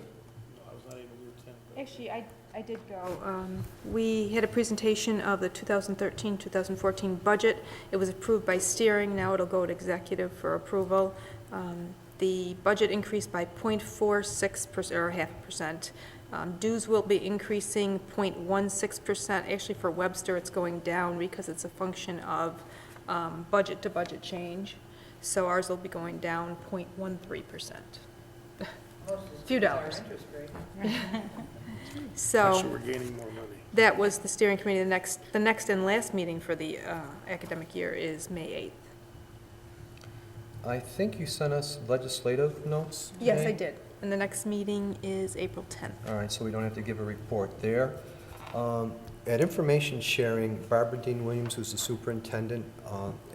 Actually, I did go. We had a presentation of the 2013-2014 budget. It was approved by steering. Now it'll go to executive for approval. The budget increased by 0.46% or 0.5%. Dues will be increasing 0.16%. Actually, for Webster, it's going down because it's a function of budget to budget change. So ours will be going down 0.13%. A few dollars. So Actually, we're gaining more money. that was the steering committee. The next and last meeting for the academic year is May 8th. I think you sent us legislative notes Yes, I today? did. And the next meeting is April 10th. All right, so we don't have to give a report there. At information sharing, Barbara Dean Williams, who's the superintendent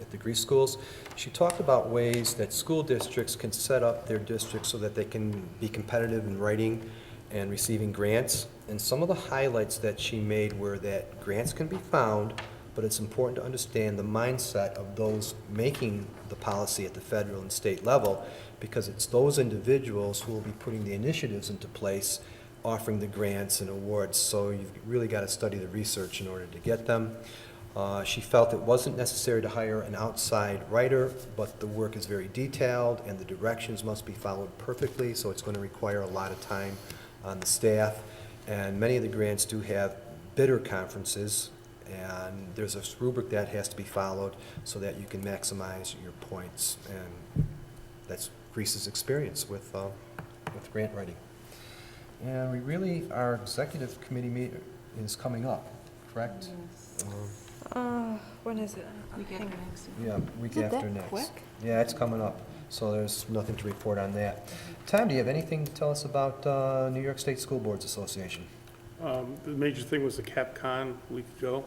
at the Greece schools, she talked about ways that school districts can set up their districts so that they can be competitive in writing and receiving grants. And some of the highlights that she made were that grants can be found, but it's important to understand the mindset of those making the policy at the federal and state level, because it's those individuals who will be putting the initiatives into place, offering the grants and awards. So you've really got to study the research in order to get them. She felt it wasn't necessary to hire an outside writer, but the work is very detailed and the directions must be followed perfectly, so it's going to require a lot of time on the staff. And many of the grants do have bidder conferences, and there's a rubric that has to be followed so that you can maximize your points. And that's Greece's experience with grant writing. And we really, our executive committee meeting is coming up, correct? When is it? Week after next. Yeah, week Is it after that next. quick? Yeah, it's coming up, so there's nothing to report on that. Tom, do you have anything to tell us about New York State School Boards Association? The major thing was the CapCon a week ago.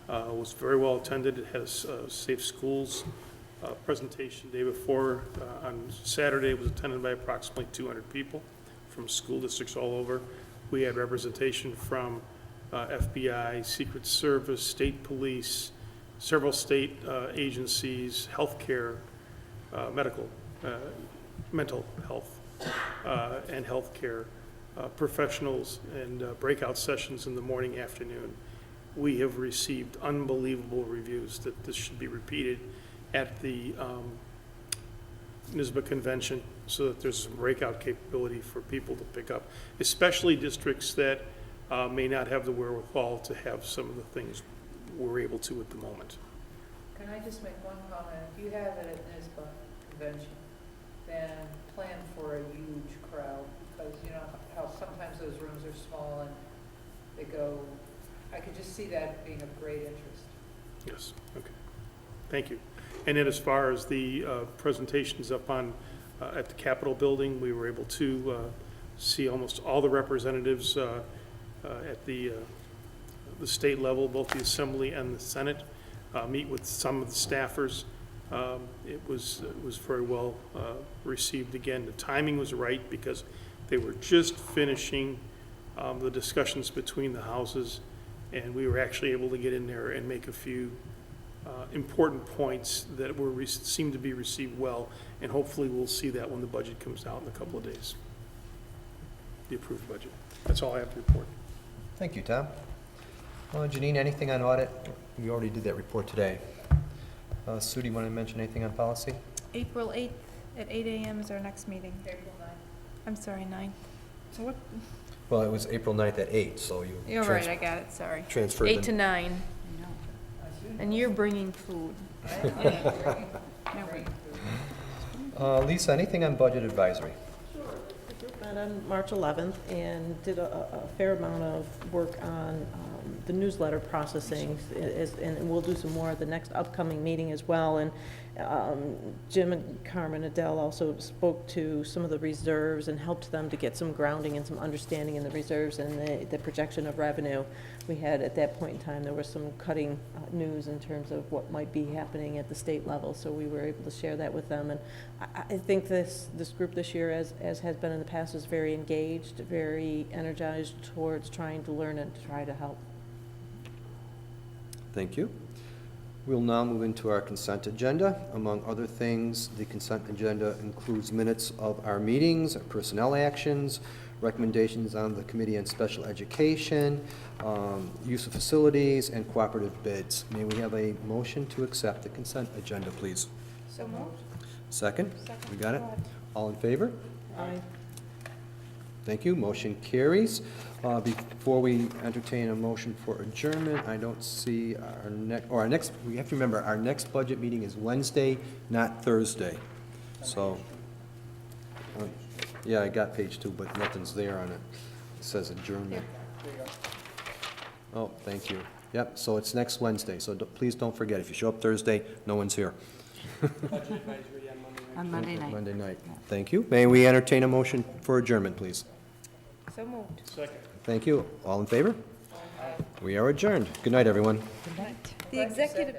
It was very well attended. It has Safe Schools presentation day before. On Saturday, it was attended by approximately 200 people from school districts all over. We had representation from FBI, Secret Service, state police, several state agencies, healthcare, medical, mental health, and healthcare professionals, and breakout sessions in the morning, afternoon. we have received unbelievable reviews that this should be repeated at the NYSBA convention, so that there's some breakout capability for people to pick up, especially districts that may not have the wherewithal to have some of the things we're able to at the moment. Can I just make one comment? If you have it at NYSBA convention, then plan for a huge crowd, because you know how sometimes those rooms are small and they go, I could just see that being of great interest. Yes, okay. Thank you. And then as far as the presentations up on, at the Capitol building, we were able to see almost all the representatives at the state level, both the Assembly and the Senate, meet with some of the staffers. It was very well received. Again, the timing was right because they were just finishing the discussions between the houses, and we were actually able to get in there and make a few important points that were seemed to be received well, and hopefully we'll see that when the budget comes out in a couple of days, the approved budget. That's all I have to report. Thank you, Tom. Janine, anything on audit? We already did that report today. Sue, do you want to mention anything on policy? April 8th at 8 a.m. is our next meeting. April 9th. I'm sorry, 9. So what? Well, it was April 9th at 8, so you... You're right, I got it, sorry. Transferred 8 them. to 9. And you're bringing food. Lisa, anything on budget advisory? The group met on March 11th and did a fair amount of work on the newsletter processing, and we'll do some more at the next upcoming meeting as well. And Jim and Carmen Adele also spoke to some of the reserves and helped them to get some grounding and some understanding in the reserves and the projection of revenue. We had, at that point in time, there was some cutting news in terms of what might be happening at the state level, so we were able to share that with them. And I think this group this year, as has been in the past, is very engaged, very energized towards trying to learn and to try to help. Thank you. We'll now move into our consent agenda. Among other things, the consent agenda includes minutes of our meetings, our personnel actions, recommendations on the Committee on Special Education, use of facilities, and cooperative bids. May we have a motion to accept the consent agenda, please? So moved. Second? Second. We got it? All in favor? Aye. Thank you. Motion carries. Before we entertain a motion for adjournment, I don't see our next, we have to remember, our next budget meeting is Wednesday, not Thursday. So, yeah, I got page 2, but nothing's there on it. It says adjournment. Oh, thank you. Yep, so it's next Wednesday, so please don't forget, if you show up Thursday, no one's here. Budget advisory on Monday night. On Monday night. Monday night. Thank you. May we entertain a motion for adjournment, please? So moved. Second. Thank you. All in favor? We are adjourned. Good night, everyone. The executive.